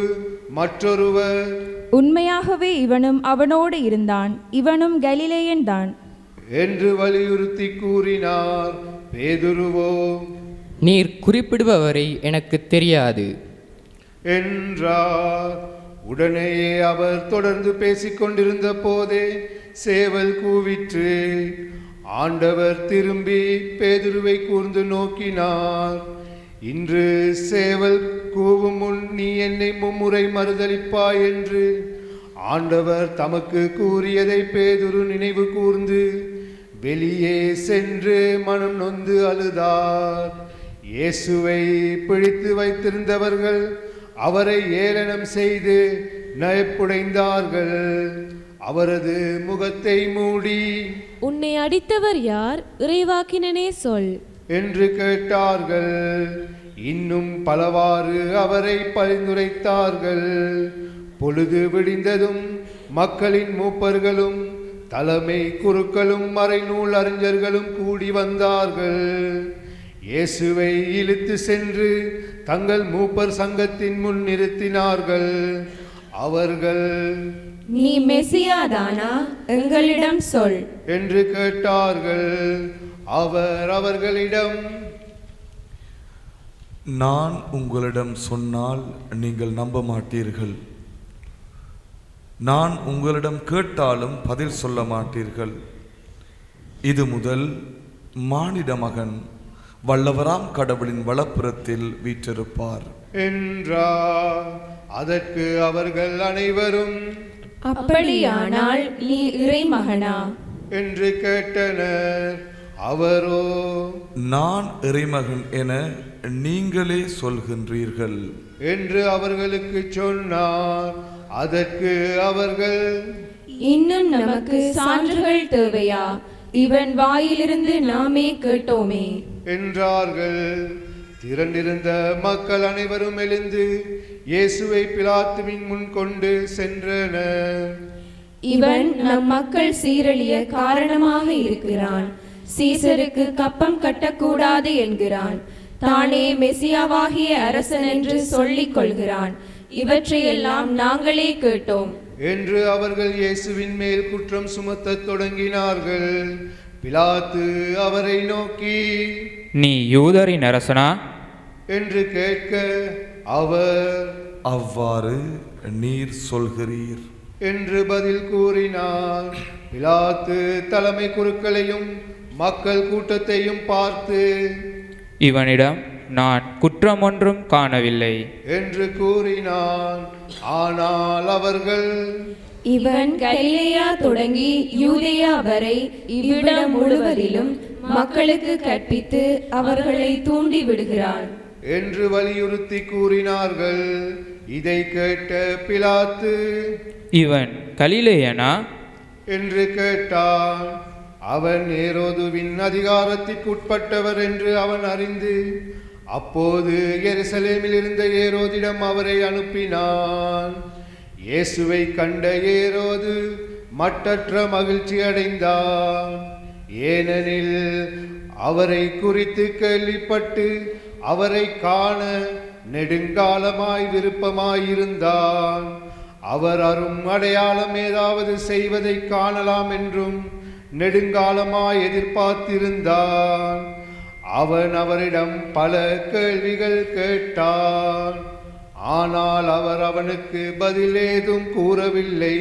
Speaker 9: மற்றொருவர்,
Speaker 12: உண்மையாகவே இவனும் அவனோடு இருந்தான், இவனும் கலிலேயன் தான்
Speaker 9: என்று வலியுறுத்தி கூறினார். பேதுருவோ,
Speaker 10: நீர் குறிப்பிடுபவரை எனக்கு தெரியாது
Speaker 9: என்றார். உடனேயே அவர் தொடர்ந்து பேசிக் கொண்டிருந்த போதே சேவல் கூவிற்று. ஆண்டவர் திரும்பி பேதுருவை கூர்ந்து நோக்கினார். இன்று சேவல் கூவும் முன் நீ என்னை 3 முறை மறுதலிப்பாய் என்று ஆண்டவர் தமக்கு கூறியதை பேதுரு நினைவு கூர்ந்து வெளியே சென்று மனம் நொந்து அழுதார். இயேசுவை பிடித்து வைத்திருந்தவர்கள் அவரை ஏளனம் செய்து நயப்புடைந்தார்கள். அவரது முகத்தை மூடி,
Speaker 6: உன்னை அடித்தவர் யார்? இறைவாக்கினனே சொல்
Speaker 9: என்று கேட்டார்கள். இன்னும் பலவாறு அவரை பரிந்துரைத்தார்கள். பொழுது விடிந்ததும் மக்களின் மூப்பர்களும் தலைமை குருக்களும் மறைநூல் அறிஞர்களும் கூடி வந்தார்கள். இயேசுவை இழுத்து சென்று தங்கள் மூப்பர் சங்கத்தின் முன் நிறுத்தினார்கள். அவர்கள்,
Speaker 11: நீ மெசியாதானா, எங்களிடம் சொல்
Speaker 9: என்று கேட்டார்கள். அவர் அவர்களிடம்,
Speaker 3: நான் உங்களிடம் சொன்னால் நீங்கள் நம்ப மாட்டீர்கள். நான் உங்களிடம் கேட்டாலும் பதில் சொல்ல மாட்டீர்கள். இது முதல் மானிட மகன் வல்லவராம் கடவுளின் வலப்புறத்தில் வீற்றிருப்பார்
Speaker 9: என்றார். அதற்கு அவர்கள் அனைவரும்,
Speaker 11: அப்படியானால் நீ இறைமகனா
Speaker 9: என்று கேட்டனர். அவரோ,
Speaker 3: நான் இறைமகன் என நீங்களே சொல்கின்றீர்கள்
Speaker 9: என்று அவர்களுக்கு சொன்னார். அதற்கு அவர்கள்,
Speaker 11: இன்னும் நமக்கு சான்றுகள் தேவையா? இவன் வாயிலிருந்து நாமே கேட்டோமே
Speaker 9: என்றார்கள். திரண்டிருந்த மக்கள் அனைவரும் எழுந்து இயேசுவை பிலாத்துவின் முன் கொண்டு சென்றனர்.
Speaker 11: இவன் நம் மக்கள் சீரழிய காரணமாக இருக்கிறான். சீசருக்கு கப்பம் கட்டக்கூடாது என்கிறான். தானே மெசியாவாகிய அரசன் என்று சொல்லிக் கொள்கிறான். இவற்றையெல்லாம் நாங்களே கேட்டோம்
Speaker 9: என்று அவர்கள் இயேசுவின் மேல் குற்றம் சுமத்தத் தொடங்கினார்கள். பிலாத்து அவரை நோக்கி,
Speaker 13: நீ யூதரின் அரசனா
Speaker 9: என்று கேட்க, அவர்,
Speaker 3: அவ்வாறு நீர் சொல்கிறீர்
Speaker 9: என்று பதில் கூறினார். பிலாத்து தலைமை குருக்களையும் மக்கள் கூட்டத்தையும் பார்த்து,
Speaker 13: இவனிடம் நான் குற்றம் ஒன்றும் காணவில்லை
Speaker 9: என்று கூறினான். ஆனால் அவர்கள்,
Speaker 11: இவன் கலிலேயா தொடங்கி யூதேயா வரை இவ்விடம் முழுவதிலும் மக்களுக்கு கற்பித்து அவர்களை தூண்டி விடுகிறான்
Speaker 9: என்று வலியுறுத்தி கூறினார்கள். இதை கேட்ட பிலாத்து,
Speaker 13: இவன் கலிலேயனா
Speaker 9: என்று கேட்டான். அவன் ஏரோதுவின் அதிகாரத்திற்குட்பட்டவர் என்று அவன் அறிந்து அப்போது எருசலேமில் இருந்த ஏரோதிடம் அவரை அனுப்பினான். இயேசுவை கண்ட ஏரோது மட்டற்ற மகிழ்ச்சி அடைந்தான். ஏனெனில் அவரை குறித்து கேள்விப்பட்டு அவரை காண நெடுங்காலமாய் விருப்பமாயிருந்தான். அவர் அரும் அடையாளம் ஏதாவது செய்வதை காணலாம் என்றும் நெடுங்காலமாய் எதிர்பார்த்திருந்தான். அவன் அவரிடம் பல கேள்விகள் கேட்டான். ஆனால் அவர் அவனுக்கு பதில் ஏதும் கூறவில்லை.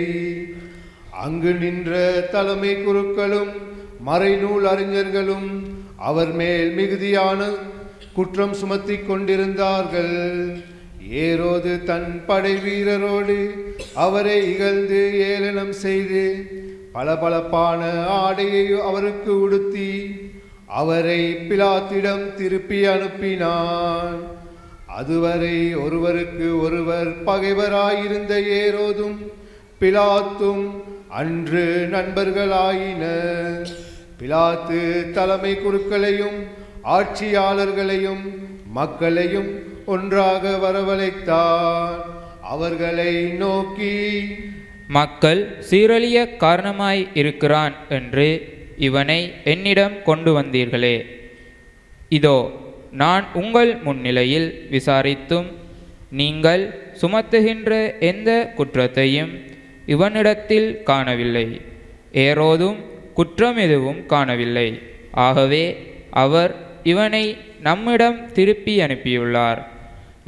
Speaker 9: அங்கு நின்ற தலைமை குருக்களும் மறைநூல் அறிஞர்களும் அவர் மேல் மிகுதியான குற்றம் சுமத்தி கொண்டிருந்தார்கள். ஏரோது தன் படை வீரரோடு அவரை இகழ்ந்து ஏளனம் செய்து பளபளப்பான ஆடையை அவருக்கு உடுத்தி அவரை பிலாத்திடம் திருப்பி அனுப்பினான். அதுவரை ஒருவருக்கு ஒருவர் பகைவராயிருந்த ஏரோதும் பிலாத்தும் அன்று நண்பர்களாயினர். பிலாத்து தலைமை குருக்களையும் ஆட்சியாளர்களையும் மக்களையும் ஒன்றாக வரவழைத்தான். அவர்களை நோக்கி,
Speaker 13: மக்கள் சீரழிய காரணமாய் இருக்கிறான் என்று இவனை என்னிடம் கொண்டு வந்தீர்களே. இதோ நான் உங்கள் முன்னிலையில் விசாரித்தும் நீங்கள் சுமத்துகின்ற எந்த குற்றத்தையும் இவனிடத்தில் காணவில்லை. ஏரோதும் குற்றம் எதுவும் காணவில்லை. ஆகவே அவர் இவனை நம்மிடம் திருப்பி அனுப்பியுள்ளார்.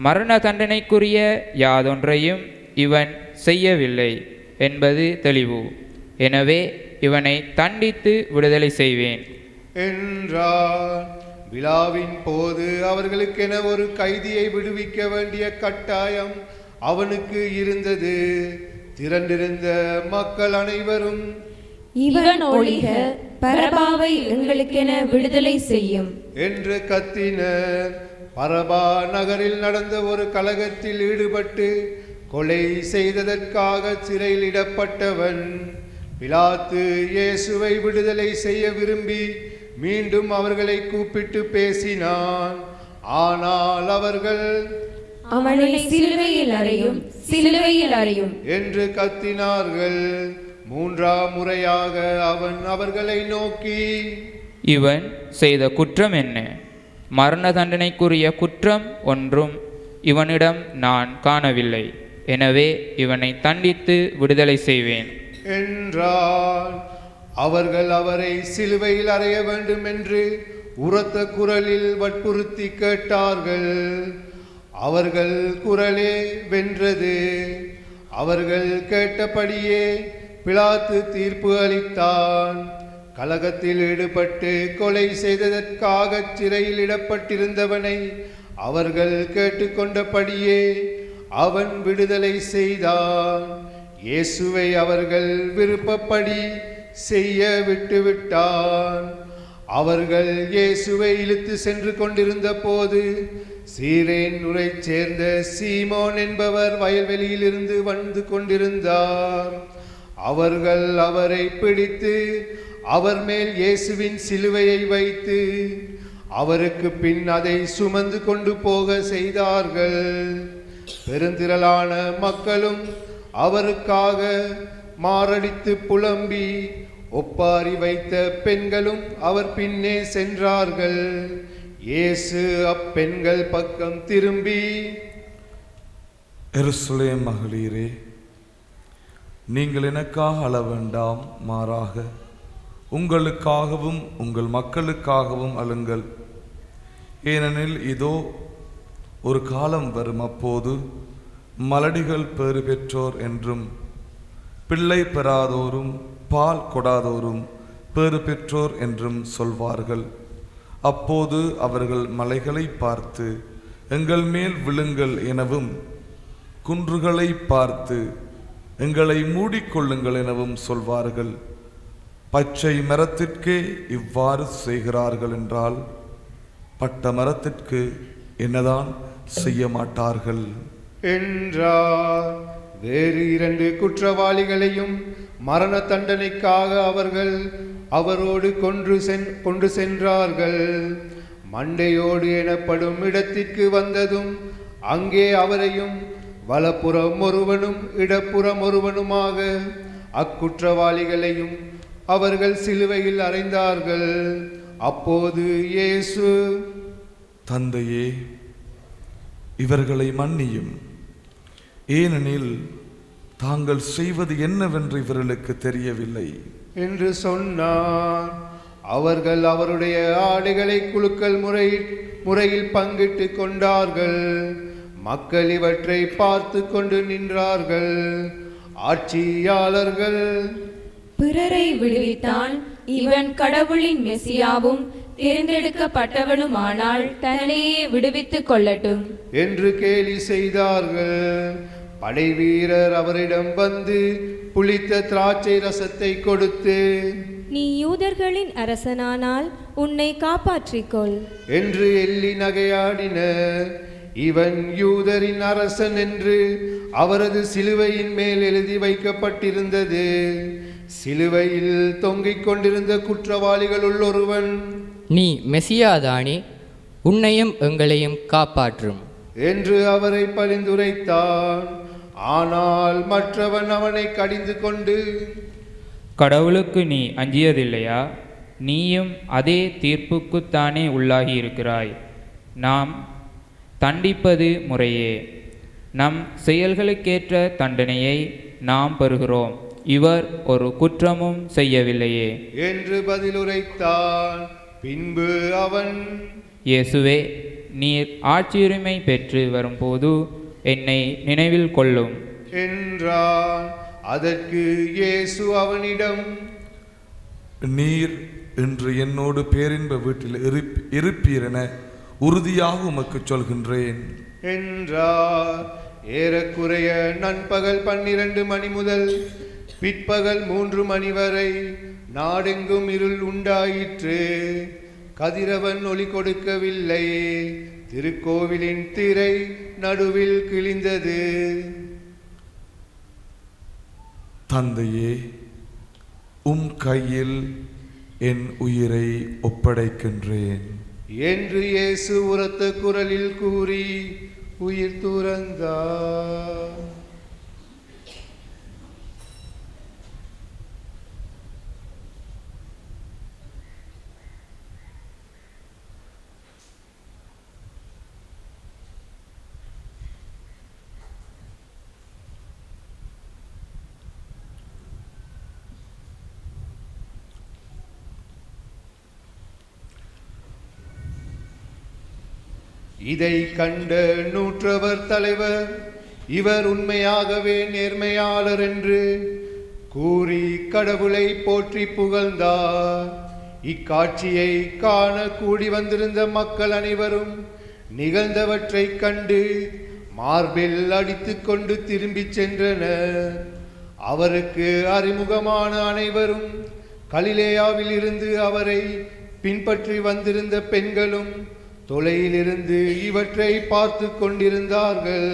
Speaker 13: மரண தண்டனைக்குரிய யாதொன்றையும் இவன் செய்யவில்லை என்பது தெளிவு. எனவே இவனை தண்டித்து விடுதலை செய்வேன்
Speaker 9: என்றார். விழாவின் போது அவர்களுக்கென ஒரு கைதியை விடுவிக்க வேண்டிய கட்டாயம் அவனுக்கு இருந்தது. திரண்டிருந்த மக்கள் அனைவரும்,
Speaker 11: இவன் ஒழிக, பரபாவை எங்களுக்கென விடுதலை செய்யும்
Speaker 9: என்று கத்தினர். பரபா நகரில் நடந்த ஒரு கலகத்தில் ஈடுபட்டு கொலை செய்ததற்காக சிறையிலிடப்பட்டவன். பிலாத்து இயேசுவை விடுதலை செய்ய விரும்பி மீண்டும் அவர்களை கூப்பிட்டு பேசினான். ஆனால் அவர்கள்,
Speaker 11: அவனை சிலுவையில் அறையும், சிலுவையில் அறையும்
Speaker 9: என்று கத்தினார்கள். மூன்றாம் முறையாக அவன் அவர்களை நோக்கி,
Speaker 13: இவன் செய்த குற்றம் என்ன? மரண தண்டனைக்குரிய குற்றம் ஒன்றும் இவனிடம் நான் காணவில்லை. எனவே இவனை தண்டித்து விடுதலை செய்வேன்
Speaker 9: என்றார். அவர்கள் அவரை சிலுவையில் அறைய வேண்டும் என்று உரத்த குரலில் வற்புறுத்தி கேட்டார்கள். அவர்கள் குரலே வென்றது. அவர்கள் கேட்டபடியே பிலாத்து தீர்ப்பு அளித்தான். கலகத்தில் ஈடுபட்டு கொலை செய்ததற்காக சிறையில் இடப்பட்டிருந்தவனை அவர்கள் கேட்டுக்கொண்டபடியே அவன் விடுதலை செய்தான். இயேசுவை அவர்கள் விருப்பப்படி செய்ய விட்டுவிட்டான். அவர்கள் இயேசுவை இழுத்து சென்று கொண்டிருந்த போது சீரேன் ஊரை சேர்ந்த சீமோன் என்பவர் வயல்வெளியிலிருந்து வந்து கொண்டிருந்தார். அவர்கள் அவரை பிடித்து அவர் மேல் இயேசுவின் சிலுவையை வைத்து அவருக்கு பின் அதை சுமந்து கொண்டு போக செய்தார்கள். பெருந்திரளான மக்களும் அவருக்காக மாரடித்து புலம்பி ஒப்பாரி வைத்த பெண்களும் அவர் பின்னே சென்றார்கள். இயேசு அப்பெண்கள் பக்கம் திரும்பி,
Speaker 3: எருசலேம் மகளீரே, நீங்கள் எனக்காக அழ வேண்டாம், மாறாக உங்களுக்காகவும் உங்கள் மக்களுக்காகவும் அழுங்கள். ஏனெனில் இதோ ஒரு காலம் வரும், அப்போது மலடிகள் பேறு பெற்றோர் என்றும் பிள்ளை பெறாதோரும் பால் கொடாதோரும் பேறு பெற்றோர் என்றும் சொல்வார்கள். அப்போது அவர்கள் மலைகளை பார்த்து எங்கள் மேல் விழுங்கள் எனவும், குன்றுகளை பார்த்து எங்களை மூடிக்கொள்ளுங்கள் எனவும் சொல்வார்கள். பச்சை மரத்திற்கே இவ்வாறு செய்கிறார்கள் என்றால் பட்ட மரத்திற்கு என்னதான் செய்ய மாட்டார்கள்
Speaker 9: என்றார். வேறு 2 குற்றவாளிகளையும் மரண தண்டனைக்காக அவர்கள் அவரோடு கொண்டு சென்றார்கள். மண்டையோடு எனப்படும் இடத்திற்கு வந்ததும் அங்கே அவரையும் வலப்புறம் ஒருவனும் இடப்புறம் ஒருவனுமாக அக்குற்றவாளிகளையும் அவர்கள் சிலுவையில் அறைந்தார்கள். அப்போது இயேசு,
Speaker 3: தந்தையே, இவர்களை மன்னியும், ஏனெனில் தாங்கள் செய்வது என்னவென்று இவர்களுக்கு தெரியவில்லை
Speaker 9: என்று சொன்னார். அவர்கள் அவருடைய ஆடைகளை குலுக்கல் முறையில் பங்கிட்டு கொண்டார்கள். மக்கள் இவற்றை பார்த்து கொண்டு நின்றார்கள். ஆட்சியாளர்கள்,
Speaker 11: பிறரை விடுவித்தான், இவன் கடவுளின் மெசியாவும் தேர்ந்தெடுக்கப்பட்டவனுமானால் தன்னையே விடுவித்துக் கொள்ளட்டும்
Speaker 9: என்று கேலி செய்தார்கள். படை வீரர் அவரிடம் வந்து புளித்த திராட்சை ரசத்தை கொடுத்து,
Speaker 7: நீ யூதர்களின் அரசனானால் உன்னை காப்பாற்றிக்கொள்
Speaker 9: என்று எள்ளி நகையாடினர். இவன் யூதரின் அரசன் என்று அவரது சிலுவையின் மேல் எழுதி வைக்கப்பட்டிருந்தது. சிலுவையில் தொங்கிக் கொண்டிருந்த குற்றவாளிகளுள் ஒருவன்,
Speaker 10: நீ மெசியாதானே, உன்னையும் எங்களையும் காப்பாற்றும்
Speaker 9: என்று அவரை பரிந்துரைத்தான். ஆனால் மற்றவன் அவனை கடிந்து கொண்டு,
Speaker 13: கடவுளுக்கு நீ அஞ்சியதில்லையா? நீயும் அதே தீர்ப்புக்குத்தானே உள்ளாகி இருக்கிறாய். நாம் தண்டிப்பது முறையே, நம் செயல்களுக்கேற்ற தண்டனையை நாம் பெறுகிறோம். இவர் ஒரு குற்றமும் செய்யவில்லையே
Speaker 9: என்று பதிலுரைத்தான். பின்பு அவன்,
Speaker 13: இயேசுவே, நீர் ஆட்சியுரிமை பெற்று வரும்போது என்னை நினைவில் கொள்ளும்
Speaker 9: என்றான். அதற்கு இயேசு அவனிடம்,
Speaker 3: நீர் இன்று என்னோடு பேரின்ப வீட்டில் இருப்பீர் என உறுதியாக உமக்கு சொல்கின்றேன்
Speaker 9: என்றார். ஏறக்குறைய நண்பகல் 12 மணி முதல் பிற்பகல் 3 மணி வரை நாடெங்கும் இருள் உண்டாயிற்று. கதிரவன் ஒளி கொடுக்கவில்லை. திருக்கோவிலின் திரை நடுவில் கிழிந்தது.
Speaker 3: தந்தையே, உம் கையில் என் உயிரை ஒப்படைக்கின்றேன்
Speaker 9: என்று இயேசு உரத்த குரலில் கூறி உயிர் துறந்தார். இதை கண்ட நூற்றவர் தலைவர், இவர் உண்மையாகவே நேர்மையாளர் என்று கூறி கடவுளை போற்றி புகழ்ந்தார். இக்காட்சியை காண கூடி வந்திருந்த மக்கள் அனைவரும் நிகழ்ந்தவற்றை கண்டு மார்பில் அடித்து கொண்டு திரும்பி சென்றனர். அவருக்கு அறிமுகமான அனைவரும் கலிலேயாவில் இருந்து அவரை பின்பற்றி வந்திருந்த பெண்களும் தொலையிலிருந்து இவற்றை பார்த்து கொண்டிருந்தார்கள்.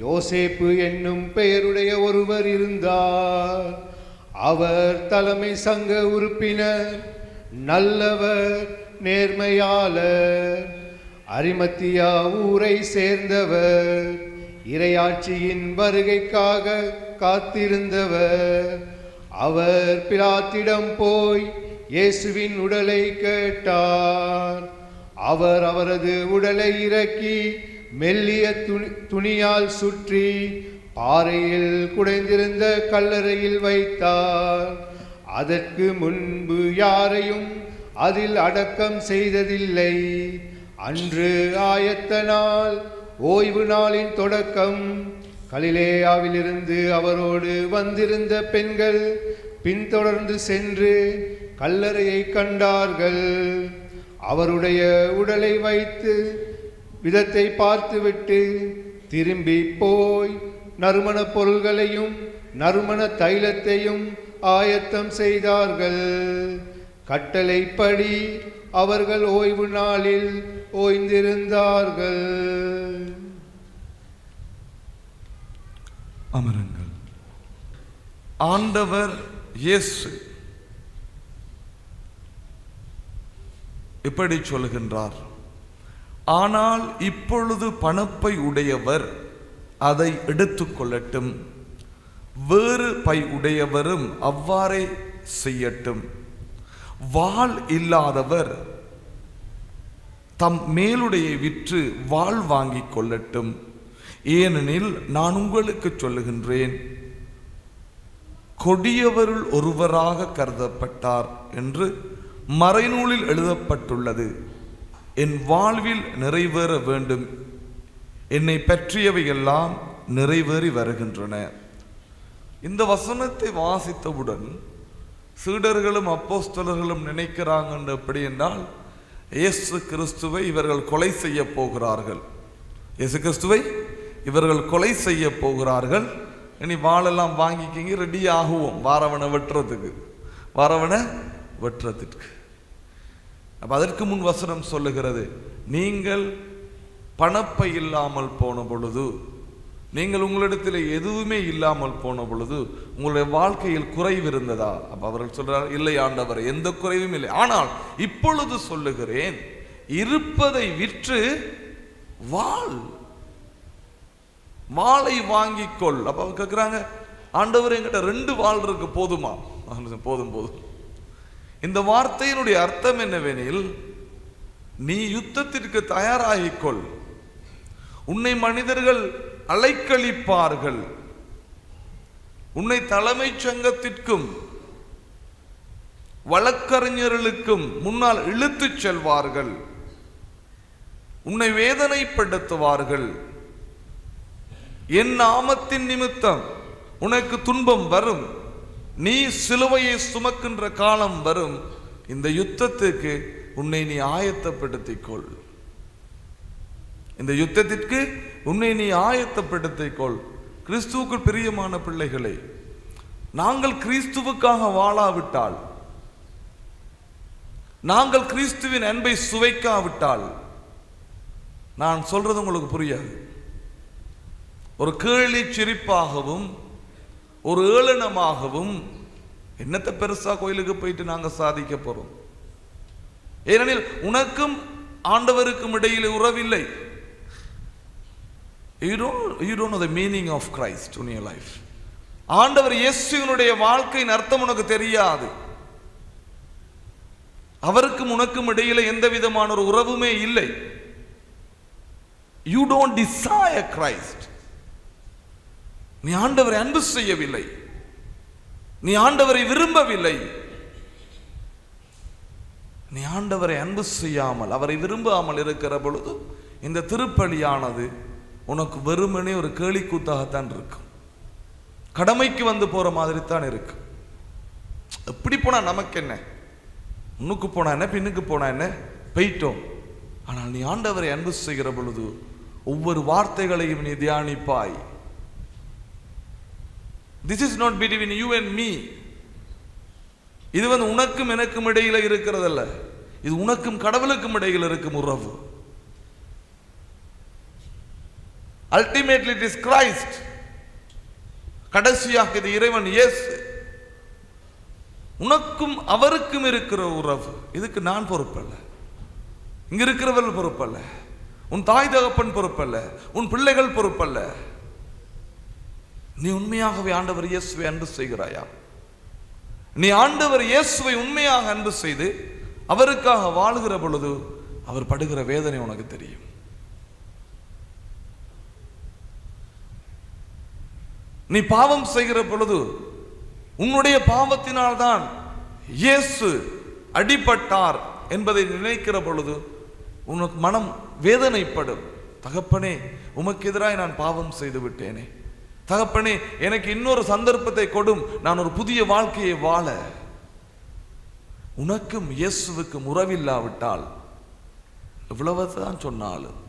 Speaker 9: யோசேப்பு என்னும் பெயருடைய ஒருவர் இருந்தார். அவர் தலைமை சங்க உறுப்பினர், நல்லவர், நேர்மையாளர், அரிமத்தியா ஊரை சேர்ந்தவர், இறையாட்சியின் வருகைக்காக காத்திருந்தவர். அவர் பிலாத்திடம் போய் இயேசுவின் உடலை கேட்டார். அவர் அவரது உடலை இறக்கி மெல்லிய துணியால் சுற்றி பாறையில் குடைந்திருந்த கல்லறையில் வைத்தார். அதற்கு முன்பு யாரையும் அதில் அடக்கம் செய்ததில்லை. அன்று ஆயத்த நாள், ஓய்வு நாளின் தொடக்கம். கலிலேயாவிலிருந்து அவரோடு வந்திருந்த பெண்கள் பின்தொடர்ந்து சென்று கல்லறையை கண்டார்கள். அவருடைய உடலை வைத்து விதத்தை பார்த்துவிட்டு திரும்பி போய் நறுமண பொருள்களையும் நறுமண தைலத்தையும் ஆயத்தம் செய்தார்கள். கட்டளைப்படி அவர்கள் ஓய்வு நாளில் ஓய்ந்திருந்தார்கள்.
Speaker 3: அமருங்கள். ஆண்டவர் இயேசு இப்படி சொல்கின்றார், ஆனால் இப்பொழுது பணப்பை உடையவர் அதை எடுத்துக்கொள்ளட்டும், வேறு பை உடையவரும் அவ்வாறே செய்யட்டும். வாள் இல்லாதவர் தம் மேலுடையை விற்று வாள் வாங்கிக் கொள்ளட்டும். ஏனெனில் நான் உங்களுக்கு சொல்லுகின்றேன், கொடியவருள் ஒருவராக கருதப்பட்டார் என்று மறைநூலில் எழுதப்பட்டுள்ளது. என் வாழ்வில் நிறைவேற வேண்டும், என்னை பற்றியவையெல்லாம் நிறைவேறி வருகின்றன. இந்த வசனத்தை வாசித்தவுடன் சீடர்களும் அப்போஸ்தலர்களும் நினைக்கிறாங்க எப்படி என்றால், இயேசு கிறிஸ்துவை இவர்கள் கொலை செய்ய போகிறார்கள். இயேசு கிறிஸ்துவை இவர்கள் கொலை செய்ய போகிறார்கள். இனி வாளெல்லாம் வாங்கிக்கிங்க, ரெடி ஆகுவோம் வாரவனை வெட்டுறதுக்கு. அப்ப அதற்கு முன் வசனம் சொல்லுகிறது, நீங்கள் பணப்பை இல்லாமல் போன பொழுது, நீங்கள் உங்களிடத்தில் எதுவுமே இல்லாமல் போன பொழுது உங்களுடைய வாழ்க்கையில் குறைவு இருந்ததா? அப்ப அவர்கள் சொல்றார், இல்லை ஆண்டவரே, எந்த குறைவும் இல்லை. ஆனால் இப்பொழுது சொல்லுகிறேன், இருப்பதை விற்று வாளை வாங்கிக்கொள். அப்ப அவங்க கேட்கிறாங்க, ஆண்டவர் என்கிட்ட 2 வாள் இருக்கு, போதுமா? போதும். இந்த வார்த்தையினுடைய அர்த்தம் என்னவெனில், நீ யுத்தத்திற்கு தயாராகிக்கொள். உன்னை மனிதர்கள் அலைக்கழிப்பார்கள், உன்னை தலைமை சங்கத்திற்கும் வழக்கறிஞர்களுக்கும் முன்னால் இழுத்துச் செல்வார்கள், உன்னை வேதனைப்படுத்துவார்கள். என் நாமத்தின் நிமித்தம் உனக்கு துன்பம் வரும், நீ சிலுவையை சுமக்கின்ற காலம் வரும். இந்த யுத்தத்துக்கு உன்னை நீ ஆயத்தப்படுத்திக்கொள். இந்த யுத்தத்திற்கு உன்னை நீ ஆயத்தப்படுத்திக்கொள். கிறிஸ்துவுக்கு பிரியமான பிள்ளைகளே, நாங்கள் கிறிஸ்துவுக்காக வாழாவிட்டால், நாங்கள் கிறிஸ்துவின் அன்பை சுவைக்காவிட்டால், நான் சொல்றது உங்களுக்கு புரியாது. ஒரு கேலி சிரிப்பாகவும் ஒரு ஏளனமாகவும் என்னத்தை பெருசா கோயிலுக்கு போயிட்டு நாங்க சாதிக்க போறோம்? ஏனெனில் உனக்கும் ஆண்டவருக்கும் இடையில் உறவில்லை. You don't know the meaning of Christ in your life. ஆண்டவர் இயேசுவினுடைய வாழ்க்கையின் அர்த்தம் உனக்கு தெரியாது. அவருக்கும் உனக்கும் இடையில எந்த விதமான ஒரு உறவுமே இல்லை. You don't desire Christ. நீ ஆண்டவரை அன்பு செய்யவில்லை, நீ ஆண்டவரை விரும்பவில்லை. நீ ஆண்டவரை அன்பு செய்யாமல் அவரை விரும்பாமல் இருக்கிற பொழுது இந்த திருப்பலியானது உனக்கு வெறுமனே ஒரு கேலிக்கூத்தாகத்தான் இருக்கும். கடமைக்கு வந்து போற மாதிரி தான் இருக்கு. எப்படி போனா நமக்கு என்ன, முன்னுக்கு போனா என்ன பின்னுக்கு போனா என்ன, போயிட்டோம். ஆனால் நீ ஆண்டவரை அன்பு செய்கிற பொழுது ஒவ்வொரு வார்த்தைகளையும் நீ தியானிப்பாய். This is not between you and me. இது உனக்கும் எனக்கும் இடையில இருக்கிறதல்ல, இது உனக்கும் கடவுளுக்கும் இடையில் இருக்கும் உறவு. Ultimately it is Christ. கடைசியாக இது இறைவன் இயேசு. உனக்கும் அவருக்கும் இருக்கிற உறவு. இதுக்கு நான் பொறுப்பல்ல, இங்க இருக்கிறவர்கள் பொறுப்பல்ல, உன் தாய் தகப்பன் பொறுப்பல்ல, உன் பிள்ளைகள் பொறுப்பல்ல. நீ உண்மையாகவே ஆண்டவர் இயேசுவை அன்பு செய்கிறாயா? நீ ஆண்டவர் இயேசுவை உண்மையாக அன்பு செய்து அவருக்காக வாழுகிற பொழுது அவர் படுகிற வேதனை உனக்கு தெரியும். நீ பாவம் செய்கிற பொழுது உன்னுடைய பாவத்தினால்தான் இயேசு அடிபட்டார் என்பதை நினைக்கிற பொழுது உனக்கு மனம் வேதனைப்படும். தகப்பனே, உமக்கு எதிராக நான் பாவம் செய்து விட்டேனே, தகப்பனே எனக்கு இன்னொரு சந்தர்ப்பத்தை கொடும், நான் ஒரு புதிய வாழ்க்கையை வாழ. உனக்கும் இயேசுவுக்கும் உறவில்லாவிட்டால் எவ்வளவுதான் சொன்னாலும்,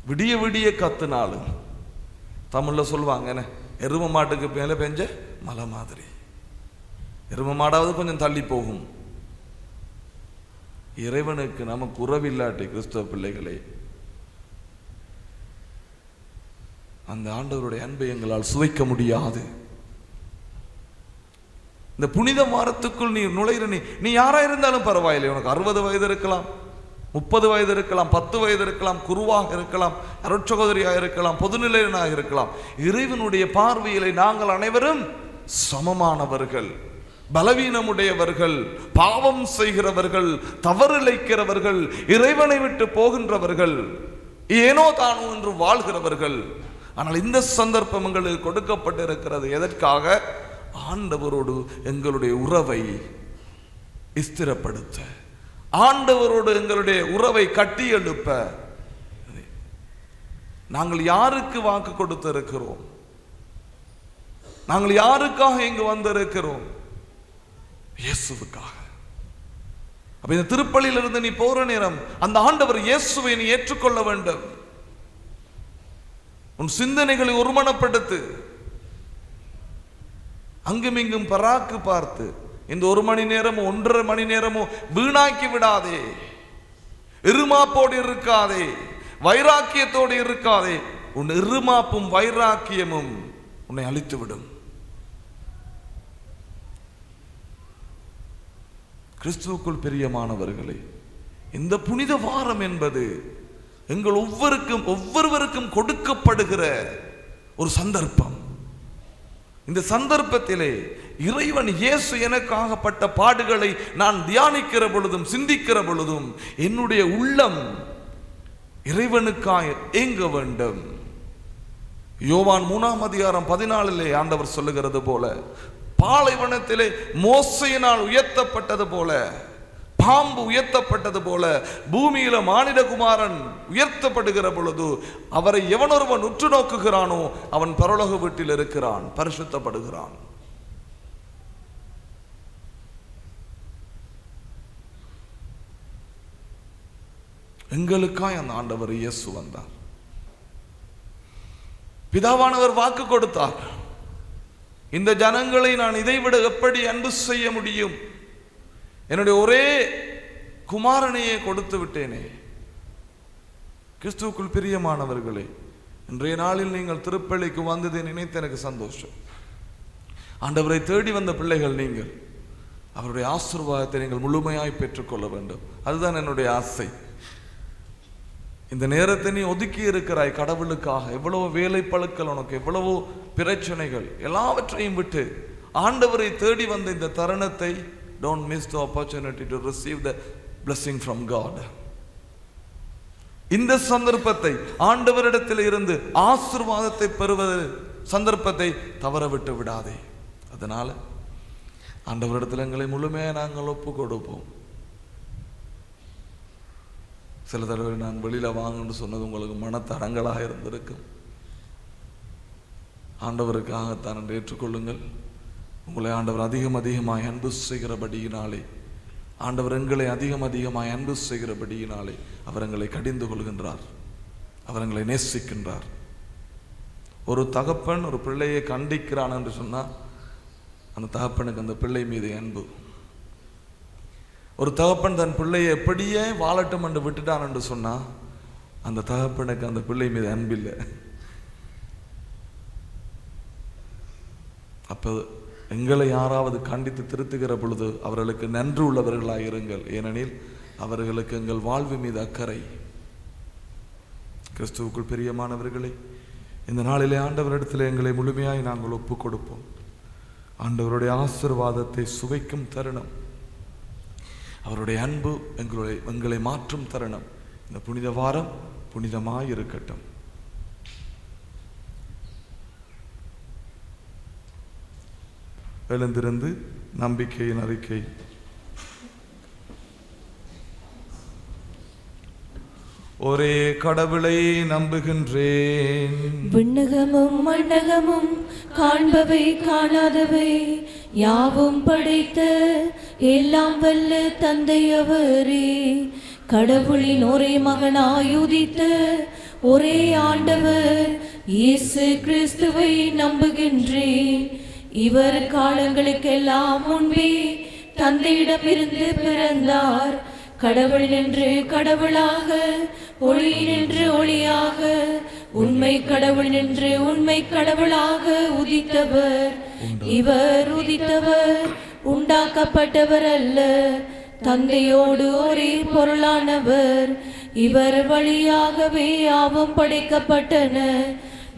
Speaker 3: விடிய விடிய கத்துனாலும், தமிழ்ல சொல்லுவாங்க, எரும மாட்டுக்கு மேல பெஞ்ச மலை மாதிரி. எரும மாடாவது கொஞ்சம் தள்ளி போகும். இறைவனுக்கு நமக்கு உறவில்லாட்டி கிறிஸ்தவ பிள்ளைகளே, அந்த ஆண்டவருடைய அன்பை எங்களால் சுவைக்க முடியாது. இந்த புனித வாரத்துக்குள் நீ நுழைகிற நீ யாரா இருந்தாலும் பரவாயில்லை. உனக்கு 60 வயது இருக்கலாம், 30 வயது இருக்கலாம், 10 வயது இருக்கலாம், குருவாக இருக்கலாம், அருட்சகோதரியாக இருக்கலாம், பொதுநிலையனாக இருக்கலாம். இறைவனுடைய பார்வையிலே நாங்கள் அனைவரும் சமமானவர்கள், பலவீனமுடையவர்கள், பாவம் செய்கிறவர்கள், தவறிழைக்கிறவர்கள், இறைவனை விட்டு போகின்றவர்கள், ஏனோ தானோ என்று வாழ்கிறவர்கள். ஆனால் இந்த சந்தர்ப்பம் எங்களுக்கு கொடுக்கப்பட்டிருக்கிறது எதற்காக? ஆண்டவரோடு எங்களுடைய உறவை ஸ்திரப்படுத்த, ஆண்டவரோடு எங்களுடைய உறவை கட்டி எழுப்ப. நாங்கள் யாருக்கு வாக்கு கொடுத்திருக்கிறோம்? நாங்கள் யாருக்காக இங்கு வந்திருக்கிறோம்? இயேசுவுக்காக. அப்ப இந்த திருப்பலியிலிருந்து நீ போற நேரம் அந்த ஆண்டவர் இயேசுவை நீ ஏற்றுக்கொள்ள வேண்டும். உன் சிந்தனைகளை ஒருமனப்படுத்து. அங்கும் இங்கும் பராக்கு பார்த்து இந்த 1 மணி நேரமோ 1.5 மணி நேரமோ வீணாக்கி விடாதே. இருமாப்போடு இருக்காதே, வைராக்கியத்தோடு இருக்காதே. உன் இருமாப்பும் வைராக்கியமும் உன்னை அழித்துவிடும். கிறிஸ்துவுக்குள் பிரியமானவர்களே, இந்த புனித வாரம் என்பது எங்கள் ஒவ்வொருவருக்கும் கொடுக்கப்படுகிற ஒரு சந்தர்ப்பம். இந்த சந்தர்ப்பத்திலே இறைவன் இயேசு எனக்காகப்பட்ட பாடுகளை நான் தியானிக்கிற பொழுதும் சிந்திக்கிற பொழுதும் என்னுடைய உள்ளம் இறைவனுக்காக ஏங்க வேண்டும். யோவான் 3ஆம் அதிகாரம் 14 ஆண்டவர் சொல்லுகிறது போல, பாலைவனத்திலே மோசையினால் உயர்த்தப்பட்டது போல, பாம்பு உயர்த்தப்பட்டது போல, பூமியில மானிடகுமாரன் உயர்த்தப்படுகிற பொழுது அவரை எவனொருவன் உற்று நோக்குகிறானோ அவன் பரலோக வீட்டில் இருக்கிறான், பரிசுத்தப்படுகிறான். எங்களுக்காய் அந்த ஆண்டவர் இயேசு வந்தார். பிதாவானவர் வாக்கு கொடுத்தார், இந்த ஜனங்களை நான் இதைவிட எப்படி அன்பு செய்ய முடியும்? என்னுடைய ஒரே குமாரனையே கொடுத்து விட்டேனே. கிறிஸ்துவுக்குள் பிரியமானவர்களே, இன்றைய நாளில் நீங்கள் திருப்பலிக்கு வந்ததை நினைத்து எனக்கு சந்தோஷம். ஆண்டவரை தேடி வந்த பிள்ளைகள் நீங்கள், அவருடைய ஆசீர்வாதத்தை நீங்கள் முழுமையாய் பெற்றுக்கொள்ள வேண்டும். அதுதான் என்னுடைய ஆசை. இந்த நேரத்தை நீ ஒதுக்கி இருக்கிறாய் கடவுளுக்காக. எவ்வளவு வேலை பழுக்கள் உனக்கு, எவ்வளவோ பிரச்சனைகள், எல்லாவற்றையும் விட்டு ஆண்டவரை தேடி வந்த இந்த தருணத்தை don't miss the opportunity to receive the blessing from God. இந்த சந்தர்ப்பத்தை, ஆண்டவரிடத்தில் இருந்து ஆசீர்வாதத்தை பெறுவது சந்தர்ப்பத்தை தவற விட்டு விடாதே. அதனால ஆண்டவரிடத்தில் எங்களை முழுமையாக நாங்கள் ஒப்பு கொடுப்போம். சில தடவை நான் வெளியில் வாங்கன்னு சொன்னது உங்களுக்கு மனத்தடங்களாக இருந்திருக்கும். ஆண்டவருக்காகத்தான் என்று ஏற்றுக்கொள்ளுங்கள். உங்களை ஆண்டவர் அதிகமாய் அன்பு செய்கிறபடியினாலே, ஆண்டவர் எங்களை அதிகமாய் அன்பு செய்கிறபடியினாலே அவர் எங்களை கடிந்து கொள்கின்றார், அவர் எங்களை நேசிக்கின்றார். ஒரு தகப்பன் ஒரு பிள்ளையை கண்டிக்கிறான் என்று சொன்னால் அந்த தகப்பனுக்கு அந்த பிள்ளை மீது அன்பு. ஒரு தகப்பன் தன் பிள்ளையை எப்படியே வாழட்டும் என்று விட்டுட்டான் என்று சொன்னால் அந்த தகப்பனுக்கு அந்த பிள்ளை மீது அன்பில்லை. அப்போ எங்களை யாராவது கண்டித்து திருத்துகிற பொழுது அவர்களுக்கு நன்றி உள்ளவர்களாக இருங்கள். ஏனெனில் அவர்களுக்கு எங்கள் வாழ்வு மீது அக்கறை. கிறிஸ்துவுக்குள் பிரியமானவர்களே, இந்த நாளிலே ஆண்டவரிடத்தில் எங்களை முழுமையாய் நாங்கள் ஒப்புக் கொடுப்போம். ஆண்டவருடைய ஆசீர்வாதத்தை சுவைக்கும் தருணம், அவருடைய அன்பு எங்களை மாற்றும் தருணம். இந்த புனித வாரம் புனிதமாய் இருக்கட்டும். எழுந்திருந்து நம்பிக்கையின் அறிக்கை. ஒரே கடவுளை நம்புகின்றேன்.
Speaker 14: விண்ணகமும் மண்ணகமும் காண்பவை காணாதவை யாவும் படைத்த எல்லாம் வல்ல தந்தை அவரே, கடவுளின் ஒரே மகனாய் உதித்த ஒரே ஆண்டவர் இயேசு கிறிஸ்துவை நம்புகின்றேன். இவர் காலங்களுக்கெல்லாம் முன்பே தந்தையிடமிருந்து பிறந்தார். கடவுள் நின்று கடவுளாக, ஒளி நின்று ஒளியாக, உண்மை கடவுள் நின்று உண்மை கடவுளாக உதித்தவர். இவர் உதித்தவர் உண்டாக்கப்பட்டவர் அல்ல, தந்தையோடு ஒரே பொருளானவர். இவர் வழியாகவே யாவும் படைக்கப்பட்டன.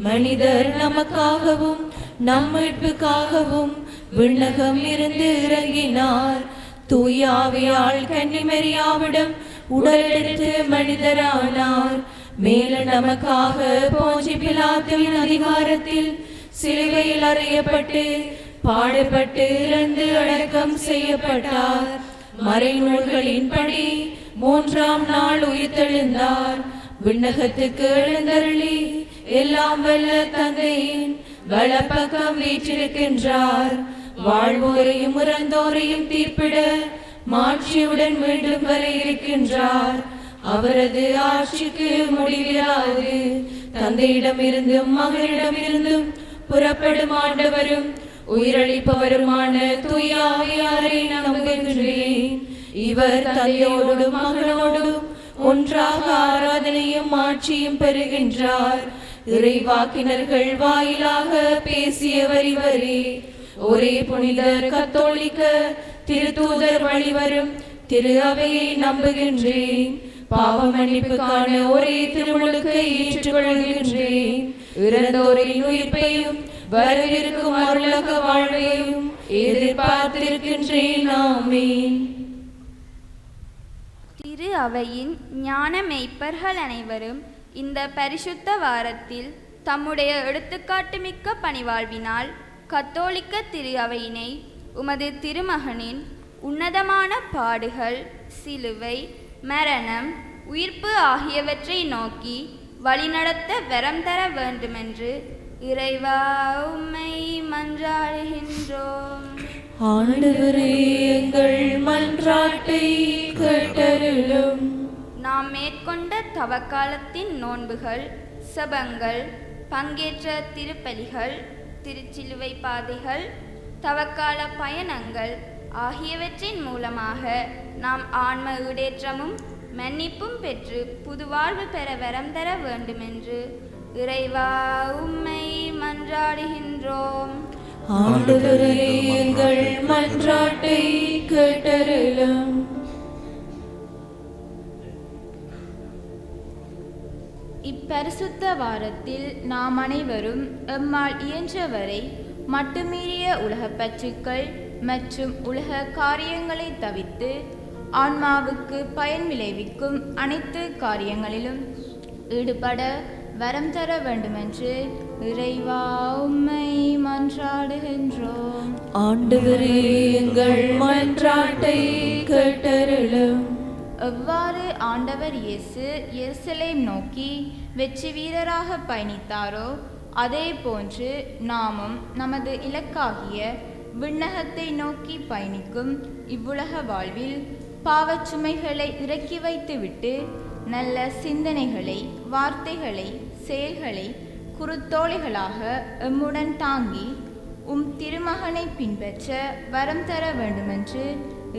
Speaker 14: மனிதர் நமக்காகவும் நம் மீட்புக்காகவும் விண்ணகம் இருந்து இறங்கினார். தூய ஆவியால் கன்னிமரியாவிடம் உடலெடுத்து மனிதரானார். மேலும் நமக்காக போஞ்சி பிலாத்துவின் அதிகாரத்தில் சிலுவையில் அறையப்பட்டு பாடுபட்டு இறந்து அடக்கம் செய்யப்பட்டார். மறைநூல்களின்படி 3ஆம் நாள் உயிர்த்தெழுந்தார். விண்ணகத்துக்கு எழுந்தருளி எல்லாம் வல்ல தந்தையின் வலப்பக்கம் வீற்றிருக்கின்றார். வாழ்வோரையும் இறந்தோரையும் தீர்ப்பிட மாட்சியுடன் மீண்டும் வர இருக்கின்றார். அவரது ஆட்சிக்கு முடிவில்லாது. தந்தையிடம் இருந்தும் மகனிடம் இருந்தும் புறப்படும் ஆண்டவரும் உயிரளிப்பவருமான தூய ஆவியாரை நம்புகின்றேன். இவர் தந்தையோடும் மகனோடும் ஒன்றாக ஆராதனையும் ஆட்சியும் பெறுகின்றார். இறைவாக்கினர்கள் வாயிலாக பேசியவர் இவரே. ஒரே புனித கத்தோலிக்க திருத்தூதர் வழிவரும் திரு அவையை நம்புகின்றேன். பாவ மன்னிப்புக்கான ஒரே திருமுழுக்கை ஏற்றுக்கொள்கின்றேன். இறந்தோரின் உயிர்ப்பையும் வரவிருக்கும் அருளக வாழ்வையும் எதிர்பார்த்திருக்கின்றேன். ஆமென்.
Speaker 15: திரு அவையின் ஞான மெய்ப்பர்கள் அனைவரும் இந்த பரிசுத்த வாரத்தில் தம்முடைய எடுத்துக்காட்டு மிக்க பணிவாழ்வினால் கத்தோலிக்க திரு அவையினை உமது திருமகனின் உன்னதமான பாடுகள், சிலுவை, மரணம், உயிர்ப்பு ஆகியவற்றை நோக்கி வழிநடத்த வரம் தர வேண்டுமென்று இறைவா உம்மை மன்றாடுகின்றோம்.
Speaker 14: ஆண்டவரே, எங்கள் மன்றாட்டை கேட்டருளும்.
Speaker 15: நாம் மேற்கொண்ட தவக்காலத்தின் நோன்புகள், செபங்கள், பங்கேற்ற திருப்பலிகள், திருச்சிலுவை பாதைகள், தவக்கால பயணங்கள் ஆகியவற்றின் மூலமாக நாம் ஆன்ம ஈடேற்றமும் மன்னிப்பும் பெற்று புதுவாழ்வு பெற வரம் தர வேண்டுமென்று இறைவா உம்மை மன்றாடுகின்றோம்.
Speaker 14: ஆண்டவரே, எங்கள் மன்றாட்டை கேட்டருளும்.
Speaker 16: இப்பரிசுத்த வாரத்தில் நாம் அனைவரும் எம்மால் இயன்றவரை மட்டுமீறிய உலகப் பற்றுக்கள் மற்றும் உலக காரியங்களை தவிர்த்து ஆன்மாவுக்கு பயன் விளைவிக்கும் அனைத்து காரியங்களிலும் ஈடுபட வரம் தர வேண்டுமென்று இறைவா உம்மை மன்றாடுகின்றோம்.
Speaker 14: ஆண்டவரே, எங்கள் மன்றாட்டை கேட்டருளும்.
Speaker 16: எவ்வாறு ஆண்டவர் இயேசு எருசலேம் நோக்கி வெற்றி வீரராக பயணித்தாரோ அதே போன்று நாமும் நமது இலக்காகிய விண்ணகத்தை நோக்கி பயணிக்கும் இவ்வுலக வாழ்வில் பாவச்சுமைகளை இறக்கி வைத்துவிட்டு நல்ல சிந்தனைகளை, வார்த்தைகளை, செயல்களை குருத்தோலைகளாக எம்முடன் தாங்கி திருமகனை பின்பற்ற வரம் தர வேண்டுமென்று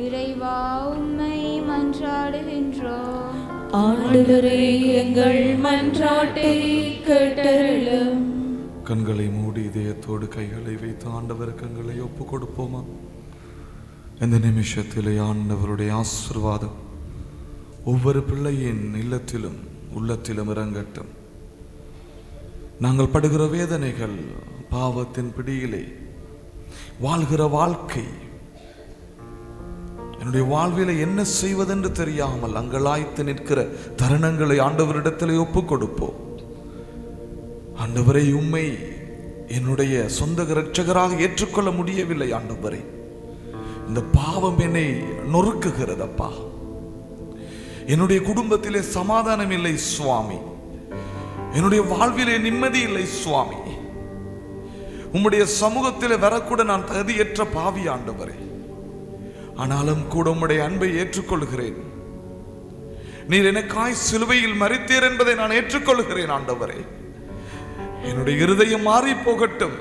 Speaker 16: இறைவா உம்மை மன்றாடுகின்றோம்.
Speaker 14: ஆண்டவரே, எங்கள் மன்றாட்டை கேட்டருளும்.
Speaker 3: கண்களை மூடி இதயத்தோடு கைகளை வைத்து ஆண்டவருக்கு எங்களை ஒப்பு கொடுப்போமா? இந்த நிமிஷத்திலே ஆண்டவருடைய ஆசீர்வாதம் ஒவ்வொரு பிள்ளையின் இல்லத்திலும் உள்ளத்திலும் இறங்கட்டும். நாங்கள் படுகிற வேதனைகள், பாவத்தின் பிடியிலே வாழ்கிற வாழ்க்கை, என்னுடைய வாழ்வில என்ன செய்வதென்று தெரியாமல் அங்கலாய்த்து நிற்கிற தருணங்களை ஆண்டவரிடத்திலே ஒப்பு கொடுப்போம். ஆண்டவரை, உம்மை என்னுடைய சொந்த இரட்சகராக ஏற்றுக்கொள்ள முடியவில்லை ஆண்டவரே. இந்த பாவம் என்னை நொறுக்குகிறதப்பா. என்னுடைய குடும்பத்திலே சமாதானம் இல்லை சுவாமி. என்னுடைய வாழ்விலே நிம்மதி இல்லை சுவாமி. உம்முடைய சமூகத்திலே வரக்கூட நான் தகுதியற்ற பாவி ஆண்டவரே. ஆனாலும் கூட உம்முடைய அன்பை ஏற்றுக்கொள்கிறேன். நீர் எனக்காய் சிலுவையில் மரித்தீர் என்பதை நான் ஏற்றுக்கொள்கிறேன் ஆண்டவரே. என்னுடைய இருதயம் மாறி போகட்டும்,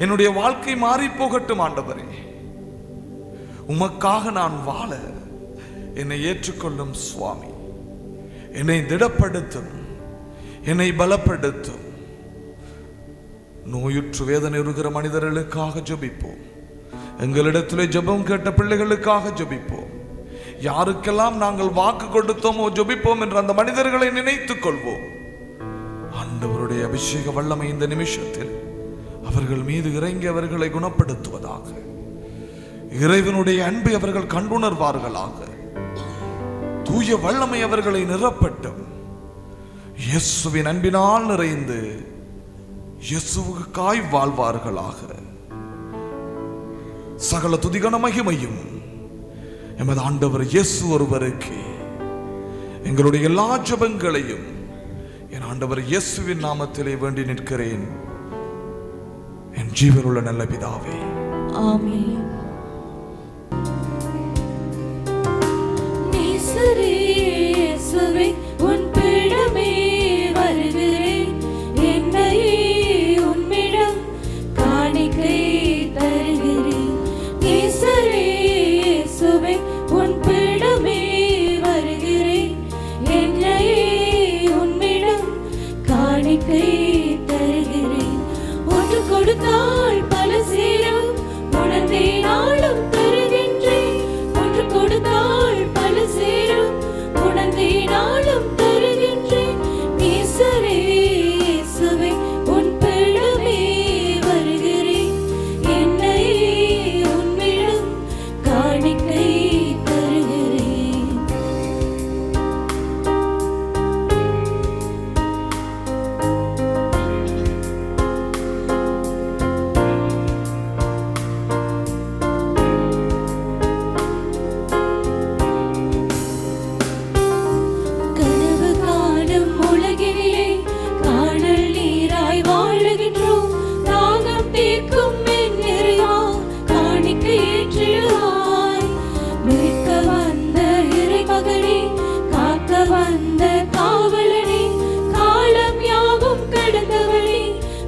Speaker 3: என்னுடைய வாழ்க்கை மாறி போகட்டும் ஆண்டவரே. உமக்காக நான் வாழ என்னை ஏற்றுக்கொள்ளும் சுவாமி. என்னை திடப்படுத்தும், என்னை பலப்படுத்தும். நோயுற்று வேதனை இருக்கிற மனிதர்களுக்காக ஜெபிப்போம். எங்களிடத்திலே ஜெபம் கேட்ட பிள்ளைகளுக்காக ஜெபிப்போம். யாருக்கெல்லாம் நாங்கள் வாக்கு கொடுத்தோமோ ஜெபிப்போம் என்று அந்த மனிதர்களை நினைத்துக் கொள்வோம். ஆண்டவருடைய அபிஷேக வல்லமை இந்த நிமிஷத்தில் அவர்கள் மீது இறங்கி அவர்களை குணப்படுத்துவதாக. இறைவனுடைய அன்பை அவர்கள் கண்டுணர்வார்களாக. தூய வல்லமை அவர்களை நிரப்பட்டும். இயேசுவின் அன்பினால் நிறைந்து இயேசுவுக்காய் வாழ்வார்களாக. சகல துதிகன மகிமையும் எமது ஆண்டவர் இயேசு ஒருவருக்கு. எங்களுடைய எல்லா ஜெபங்களையும் என் ஆண்டவர் இயேசுவின் நாமத்திலே வேண்டி நிற்கிறேன், என் ஜீவனுள்ள நல்ல பிதாவே.
Speaker 14: ஆமென். இயேசுவே, உன் பிடமே வருகிறேன். என்னையே உம்மிடம் காணிக்கை தருகிறேன். இயேசுவே, உன் பிடமே வருகிறேன். என்னையே உம்மிடம் காணிக்கை தருகிறேன். ஒன்று கொடுத்தால் பல சேரும், உணர்ந்தே நாளும் தருகின்றேன். ஒன்று கொடுத்தால் பல சேரும், உணர்ந்தே நாளும் தருகின்றேன். இயேசுவே, உன் பிடமே வருகிறேன். என்னையே உம்மிடம் காணிக்கை தருகிறேன். கனவு காணும் உலகினிலே காணல் நீராய் வாழுகின்றோம். தாகம் தீர்க்கும் என் இறைவா, காணிக்கை ஏற்றிடுவாய். மீட்க வந்த இறைமகனே, காக்க வந்த காவலனே, காலம் யாவும் கடந்தவனே,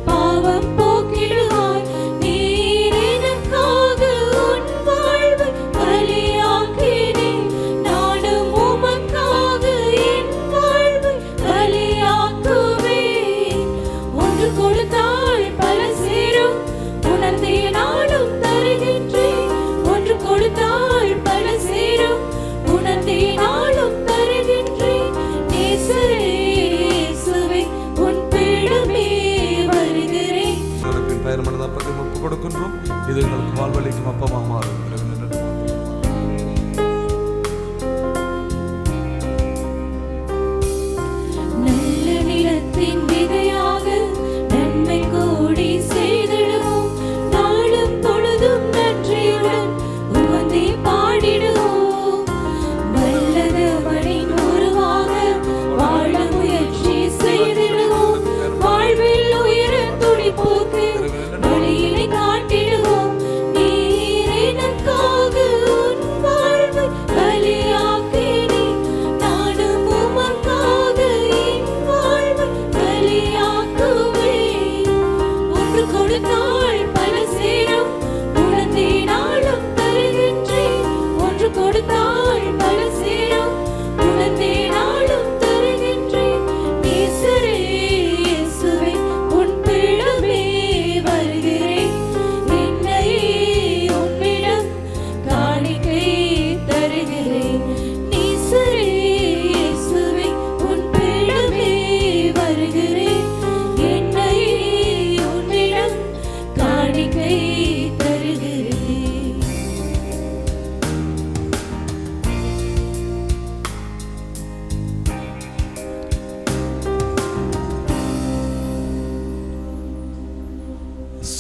Speaker 14: பாவம் போக்கிடுவாய். நீர் எனக்காக உன் வாழ்வை பலியாக்கினேன். நானும் உமக்காக என் வாழ்வை பலியாக்குவேன். ஒன்று கொடுத்தால் பல சேரும், உணர்ந்தே நாளும் தருகின்றேன். ஒன்று கொடுத்தால் பல சேரும், உணர்ந்தே நாளும் தருகின்றேன். இயேசுவே, உன் பிடமே வருகிறேன்.
Speaker 3: பெயர் மனதாப்பத்தை ஒப்பு கொடுக்கின்றோம். இது எங்களுக்கு வாழ்வழிக்கும் அப்பமாக மாறும்.
Speaker 14: நல்ல நிலத்தின் விதையாக நன்மை கோடி செய்திடுவோம். நாளும் பொழுதும் நன்றியுடன் உவந்தே பாடிடுவோம். வல்ல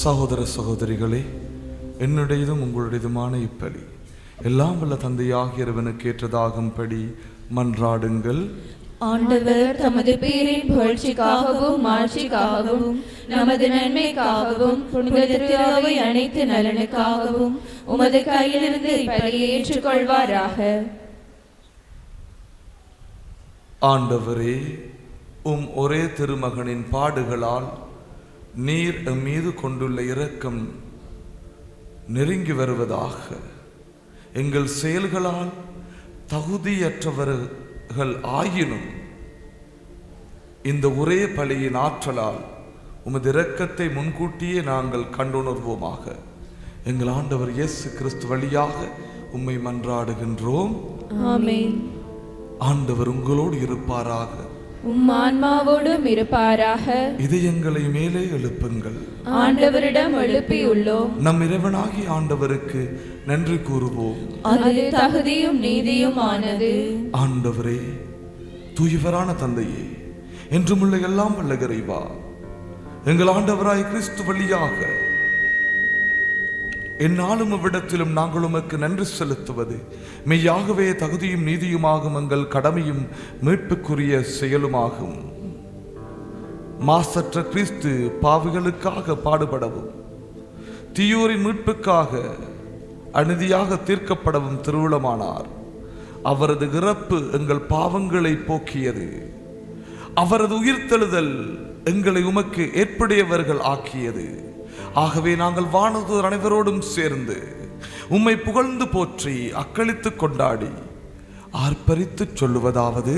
Speaker 3: சகோதர சகோதரிகளே, என்னுடையதும் உங்களுடையதுமான இப்பலி எல்லாம் வல்ல தந்தையாகிய இறைவனுக்கு ஏற்றதாகும்படி மன்றாடுங்கள்.
Speaker 14: ஆண்டவர் தமது பேரின் புகழ்ச்சிக்காகவும் மாட்சிக்காகவும் நமது நன்மைக்காகவும் புனித திருவை அனைத்து நலனுக்காகவும் உமது கையிலிருந்து இப்பலியை ஏற்றுக்கொள்வாராக.
Speaker 3: ஆண்டவரே, உம் ஒரே திருமகனின் பாடுகளால் நீர் எம் மீது கொண்டுள்ள இரக்கம் நெருங்கி வருவதாக. எங்கள் செயல்களால் தகுதியற்றவர்கள் ஆயினும் இந்த ஒரே பலியின் ஆற்றலால் உமது இரக்கத்தை முன்கூட்டியே நாங்கள் கண்டுணர்வோமாக. எங்கள் ஆண்டவர் இயேசு கிறிஸ்து வழியாக உம்மை மன்றாடுகின்றோம்.
Speaker 14: ஆமென்.
Speaker 3: ஆண்டவர் உங்களோடு இருப்பாராக.
Speaker 14: உம் ஆன்மாவோடும் இருப்பாராக.
Speaker 3: இதயங்களை மேலே எழுப்புங்கள்.
Speaker 14: ஆண்டவரிடம் எழுப்பியுள்ளோம்.
Speaker 3: நம் இறைவனாகி ஆண்டவருக்கு நன்றி கூறுவோம்.
Speaker 14: அது தகுதியும் நீதியுமானது.
Speaker 3: ஆண்டவரே, தூயவரான தந்தையே, என்றுமுள்ள எல்லாம் வல்ல இறைவா, எங்கள் ஆண்டவராய் கிறிஸ்து வழியாக எந்நாளும் அவ்விடத்திலும் நாங்கள் உமக்கு நன்றி செலுத்துவது மெய்யாகவே தகுதியும் நீதியுமாகும், எங்கள் கடமையும் மீட்புக்குரிய செயலுமாகும். மாசற்ற கிறிஸ்து பாவிகளுக்காக பாடுபடவும் தீயோரின் மீட்புக்காக அநீதியாக தீர்க்கப்படவும் திருவுளமானார். அவரது இறப்பு எங்கள் பாவங்களை போக்கியது. அவரது உயிர்த்தெழுதல் எங்களை உமக்கு ஏற்புடையவர்கள் ஆக்கியது. ஆகவே நாங்கள் வானதூர் அனைவரோடும் சேர்ந்து உம்மை புகழ்ந்து போற்றி அக்களித்து கொண்டாடி ஆர்ப்பரித்து சொல்லுவதாவது: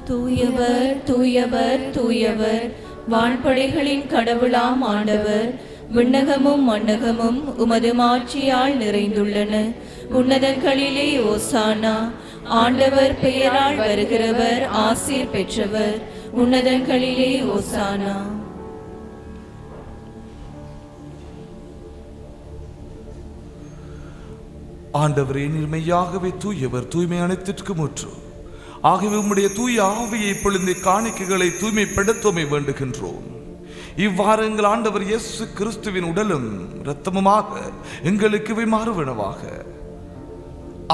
Speaker 14: தூயவர் தூயவர் தூயவர், வான்படைகளின் கடவுளாம் ஆண்டவர். விண்ணகமும் மண்ணகமும் உமது மாட்சியால் நிறைந்துள்ளன. உன்னதங்களிலே ஓசானா. ஆண்டவர் பெயரால் வருகிறவர் ஆசீர் பெற்றவர். உன்னதங்களிலே ஓசானா.
Speaker 3: ஆண்டவரே, நீர் மெய்யாகவே தூயவர், தூய்மை அனைத்திற்கும் ஊற்று. ஆகவே உம்முடைய தூய ஆவியை பொழுந்த காணிக்கைகளை தூய்மைப்படுத்தமை வேண்டுகின்றோம். இவ்வாறு எங்கள் ஆண்டவர் இயேசு கிறிஸ்துவின் உடலும் இரத்தமுமாக எங்களுக்கு மாறுவனவாக.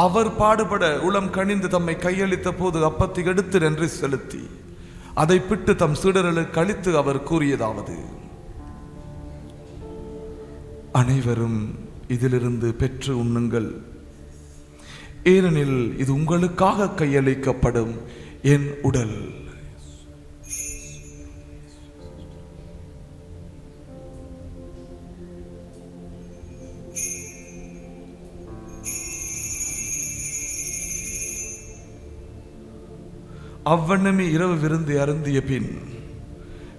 Speaker 3: அவர் பாடுபட உளம் கனிந்து தம்மை கையளித்த போது அப்பத்தை எடுத்து நன்றி செலுத்தி அதை பிட்டு தம் சீடர்களுக்கு அளித்து அவர் கூறியதாவது: அனைவரும் இதிலிருந்து பெற்று உண்ணுங்கள், ஏனெனில் இது உங்களுக்காக கையளிக்கப்படும் என் உடல். அவ்வண்ணமே இரவு விருந்து அருந்திய பின்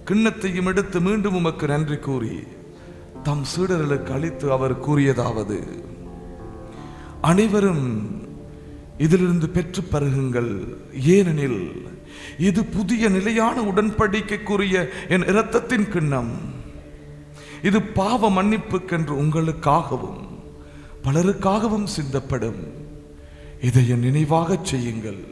Speaker 3: கிண்ணத்தையும் எடுத்து மீண்டும் உமக்கு நன்றி கூறி தம் சீடர்களுக்கு அளித்து அவர் கூறியதாவது: அனைவரும் இதிலிருந்து பெற்று பருகுங்கள், ஏனெனில் இது புதிய நிலையான உடன்படிக்கைக்குரிய என் இரத்தத்தின் கிண்ணம். இது பாவ மன்னிப்புக்கென்று உங்களுக்காகவும் பலருக்காகவும் சிந்தப்படும். இதை என் நினைவாக செய்யுங்கள்.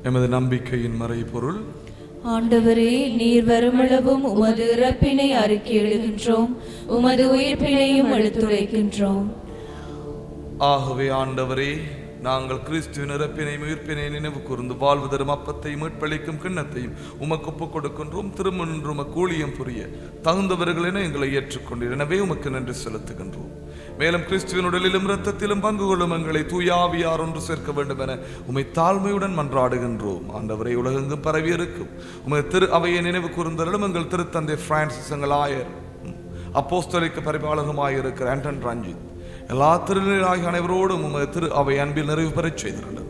Speaker 3: எமது நம்பிக்கையின் மறைபொருள்:
Speaker 14: ஆண்டவரே, நீர் வருமளவும் உமது இறப்பினை அறிக்கையிடுகின்றோம், உமது உயிர்ப்பினையும் எடுத்துரைக்கின்றோம்.
Speaker 3: ஆகவே ஆண்டவரே, நாங்கள் கிறிஸ்துவின் இறப்பினை உயிர்ப்பினை நினைவு கூர்ந்து வாழ்வு தரும் அப்பத்தை மீட்பளிக்கும் கிண்ணத்தையும் உமக்கு ஒப்புக் கொடுக்கின்றோம். திருமன்று உமக்கு ஊழியம் புரிய தகுந்தவர்கள் என எங்களை ஏற்றுக்கொண்டீர். எனவே உமக்கு நன்றி செலுத்துகின்றோம். மேலும் கிறிஸ்துவின் உடலிலும் இரத்தத்திலும் பங்கு கொள்ளும் எங்களை தூயாவியார் ஒன்று சேர்க்க வேண்டும் என உமை தாழ்மையுடன் மன்றாடுகின்றோம். ஆண்டவரை உலகெங்கும் பரவி இருக்கும் உமது திரு அவையை நினைவு கூர்ந்தலும் எங்கள் திருத்தந்தை பிரான்சிஸ், எங்கள் ஆயர் அப்போஸ்தலிக்க பரிபாலகமாயிருக்கிற ஆண்டன் ரஞ்சித், எல்லா திருநிலையாகிய அனைவரோடும் உமது திரு அவை அன்பில் நிறைவு பெறச் செய்திருந்தது.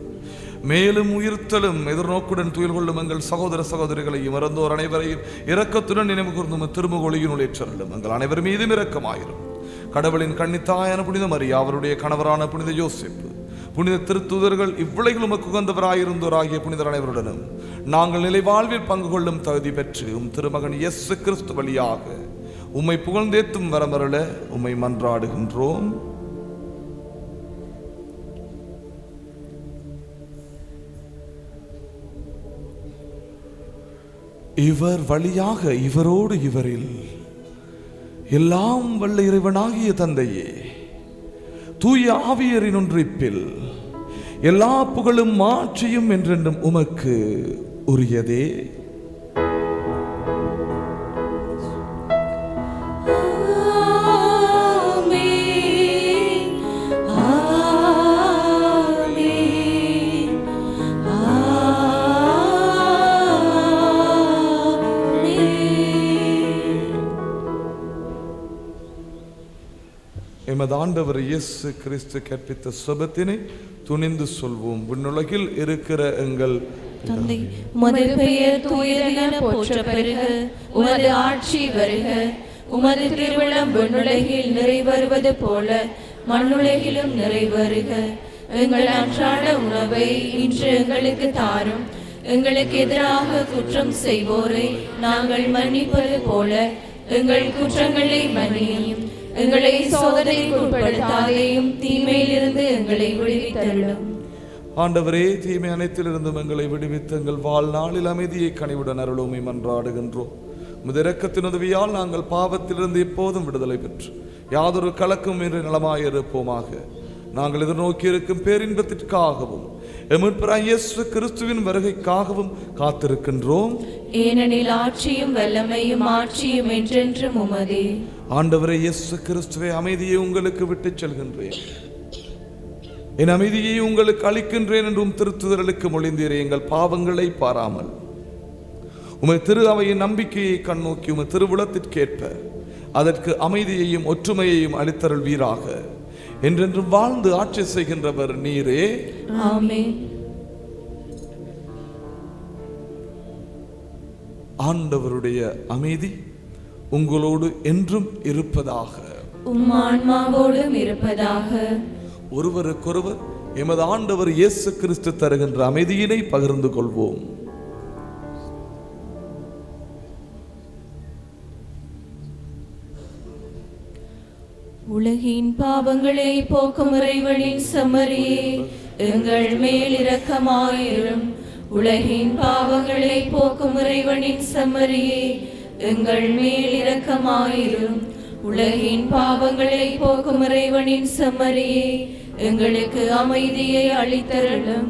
Speaker 3: மேலும் உயிர்த்தலும் எதிர்நோக்குடன் துயில் கொள்ளும் எங்கள் சகோதர சகோதரிகளையும் இறந்தோர் அனைவரையும் இரக்கத்துடன் நினைவு கூர்ந்து திருமுகொழியினுள் ஏற்றலும் எங்கள் அனைவர் மீதும் இரக்கமாயிரும். கடவுளின் கன்னித்தாயான புனித மரியா, அவருடைய கணவரான புனித யோசேப்பு, புனித திருத்தூதர்கள், இவ்வுலகில் உமக்கு உகந்தவராயிருந்தோராகிய புனிதர் அனைவருடனும் நாங்கள் நிலை வாழ்வில் பங்கு கொள்ளும் தகுதி பெற்று திருமகன் இயேசு கிறிஸ்து வழியாக உம்மை புகழ்ந்தேத்தும் வரமருள உம்மை மன்றாடுகின்றோம். இவர் வழியாக இவரோடு இவரில் எல்லாம் வல்ல இறைவனாகிய தந்தையே, தூய ஆவியரின் ஒன்றிப்பில் எல்லா புகழும் மாற்றியும் என்றென்றும் உமக்கு உரியதே. எமது ஆண்டவர் இயேசு கிறிஸ்து கற்பித்த சுபத்தினை துணிந்து சொல்வோம். விண்ணுலகில் இருக்கிற எங்கள்
Speaker 14: தந்தை, உமது பெயர் தூயது என போற்றப் பெறுக. உமது ஆட்சி வருக. உமது திருவிழம் விண்ணுலகில் நிறைவேறுவது போல மண்ணுலகிலும் நிறைவேறுக. எங்கள் அன்றாட உணவை இன்று எங்களுக்கு தாரும். எங்களுக்கு எதிராக குற்றம் செய்வோரை நாங்கள் மன்னிப்பது போல எங்கள் குற்றங்களை மன்னியும். எங்களை சோதனைக்கு உட்படுத்தாதேயும், தீமையிலிருந்து எங்களை விடுவித்தருளும்.
Speaker 3: ஆண்டவரே, தீமை அனைத்திலிருந்தும் எங்களை விடுவித்து எங்கள் வாழ்நாளில் அமைதியை கனிவுடன் அருளுமை மன்றாடுகின்றோம். உமது இரக்கத்தின் உதவியால் நாங்கள் பாவத்திலிருந்து எப்போதும் விடுதலை பெற்று யாதொரு கலக்கம் என்று நலமாயிருப்போமாக. நாங்கள் எதிர்நோக்கி இருக்கும் பேரின்பத்திற்காகவும் எமது இயேசு கிறிஸ்துவின் வருகைக்காகவும் காத்திருக்கின்றோம்.
Speaker 14: ஏனெனில் ஆட்சியும் வல்லமையும் ஆட்சியும் என்றென்றும் உமதே.
Speaker 3: ஆண்டவரே இயேசு கிறிஸ்துவே, அமைதியை உங்களுக்கு விட்டுச் செல்கின்றேன், என் அமைதியை உங்களுக்கு அளிக்கின்றேன் என்றும் திருத்துதலுக்கு மொழிந்தீரே. எங்கள் பாவங்களை பாராமல் உமது திரு அவையின் நம்பிக்கையை கண்ணோக்கி உமது திருவுளத்திற்கேற்ப அதற்கு அமைதியையும் ஒற்றுமையையும் அளித்தருள்வீராக. என்றென்றும் வாழ்ந்து ஆட்சி செய்கின்றவர் நீரே.
Speaker 14: ஆமென்.
Speaker 3: ஆண்டவருடைய அமைதி உங்களோடு என்றும் இருப்பதாக.
Speaker 14: உம் ஆன்மாவோடும் இருப்பதாக.
Speaker 3: ஒருவருக்கொருவர் எமது ஆண்டவர் இயேசு கிறிஸ்து தருகின்ற அமைதியினை பகிர்ந்து கொள்வோம்.
Speaker 14: உலகின் பாவங்களை போக்கும் இறைவனின் செம்மறியே, எங்கள் மேல் இரக்கமாயிரும். உலகின் பாவங்களை போக்கும் இறைவனின் செம்மறியே, எங்கள் மேல் இரக்கமாயிரும். உலகின் பாவங்களை போக்கும் இறைவனின் செம்மறியே, எங்களுக்கு அமைதியை அளித்தருளும்.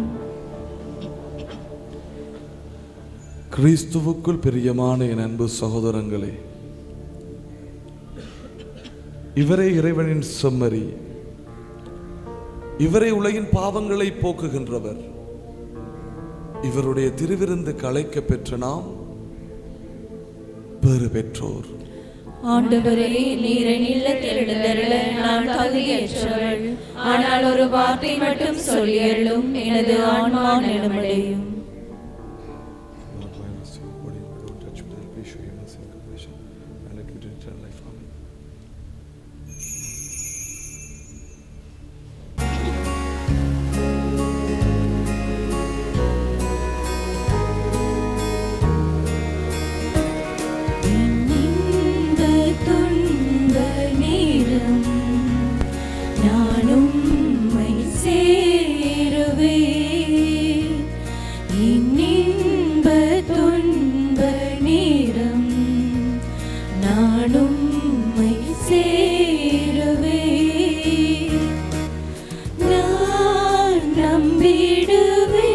Speaker 3: கிறிஸ்துவுக்குள் பிரியமான என் அன்பு சகோதரங்களே, இவரே இறைவனின் செம்மறி, இவரே உலகின் பாவங்களை போக்குகின்றவர். இவருடைய திருவிருந்து அழைக்க பெற்ற நாம் பெறு பெற்றோர்.
Speaker 14: ஆண்டவரே, நீர் என் இல்லத்தில் எழுந்தருள நான் தகுதியற்றவள். ஆனால் ஒரு வார்த்தை மட்டும் சொல்லியருளும், எனது ஆன்மா நலமடையும். நம்பிடுவே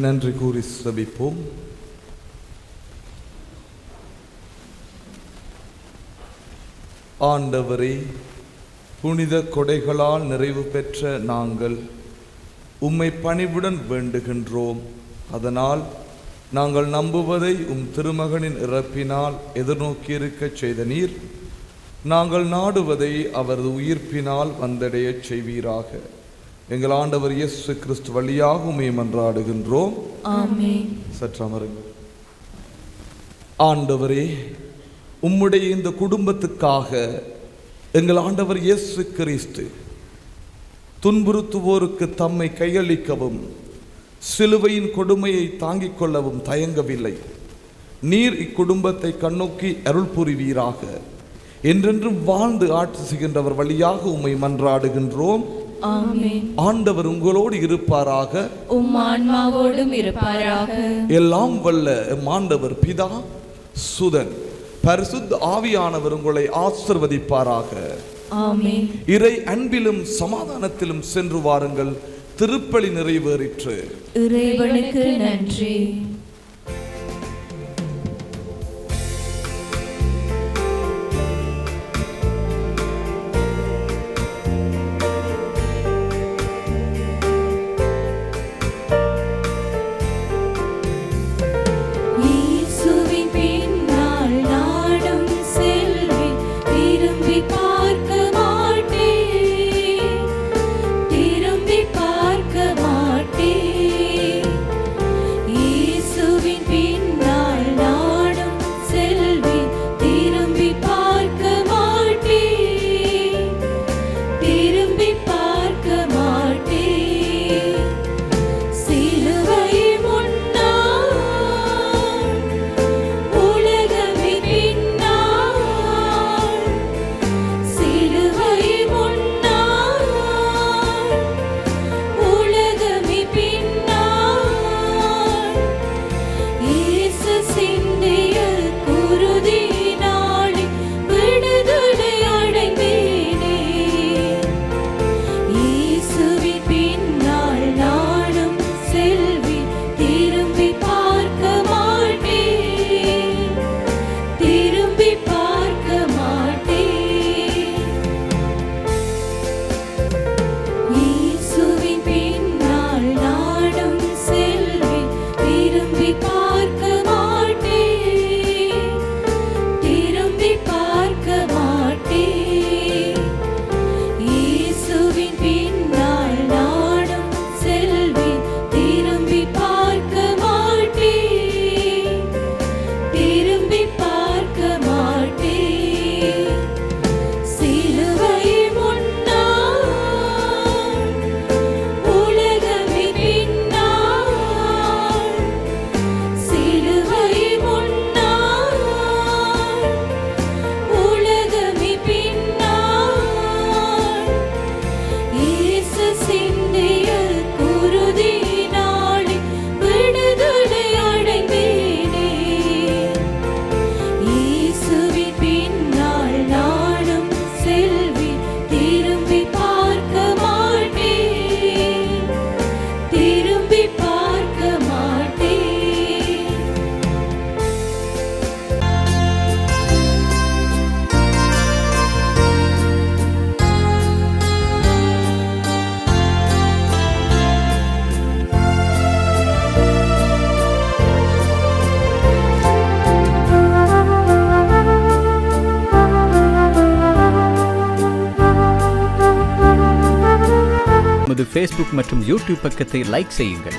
Speaker 3: நன்றி கூறி செபிப்போம். ஆண்டவரே, புனித கொடைகளால் நிறைவு பெற்ற நாங்கள் உம்மை பணிவுடன் வேண்டுகின்றோம். அதனால் நாங்கள் நம்புவதை திருமகனின் இறப்பினால் எதிர்நோக்கியிருக்க செய்த நீர், நாங்கள் நாடுவதை அவரது உயிர்ப்பினால் வந்தடைய செய்வீராக. எங்கள் ஆண்டவர் இயேசு கிறிஸ்து வழியாக உம்மை மன்றாடுகின்றோம்.
Speaker 14: ஆமென்.
Speaker 3: சற்று அமருங்கள். ஆண்டவரே, உம்முடைய இந்த குடும்பத்துக்காக எங்கள் ஆண்டவர் இயேசு கிறிஸ்து துன்புறுத்துவோருக்கு தம்மை கையளிக்கவும் சிலுவையின் கொடுமையை தாங்கிக் கொள்ளவும் தயங்கவில்லை. நீர் இக்குடும்பத்தை கண்ணோக்கி அருள் புரிவீராக. என்றென்றும் வாழ்ந்து ஆட்சி செய்கின்றவர் வழியாக உம்மை மன்றாடுகின்றோம்.
Speaker 14: ஆமென்.
Speaker 3: ஆண்டவர் உங்களோடு இருப்பாராக,
Speaker 14: உம் ஆன்மாவோடும் இருப்பாராக.
Speaker 3: எல்லாம் வல்ல ஆண்டவர் பிதா, சுதன், பரிசுத்த ஆவியானவர் உங்களை ஆசீர்வதிப்பாராக.
Speaker 14: ஆமென்.
Speaker 3: இறை அன்பிலும் சமாதானத்திலும் சென்று வாருங்கள். திருப்பலி நிறைவேறிற்று.
Speaker 14: இறைவனுக்கு நன்றி.
Speaker 17: ஃபேஸ்புக் மற்றும் யூடியூப் பக்கத்தை லைக் செய்யுங்கள்.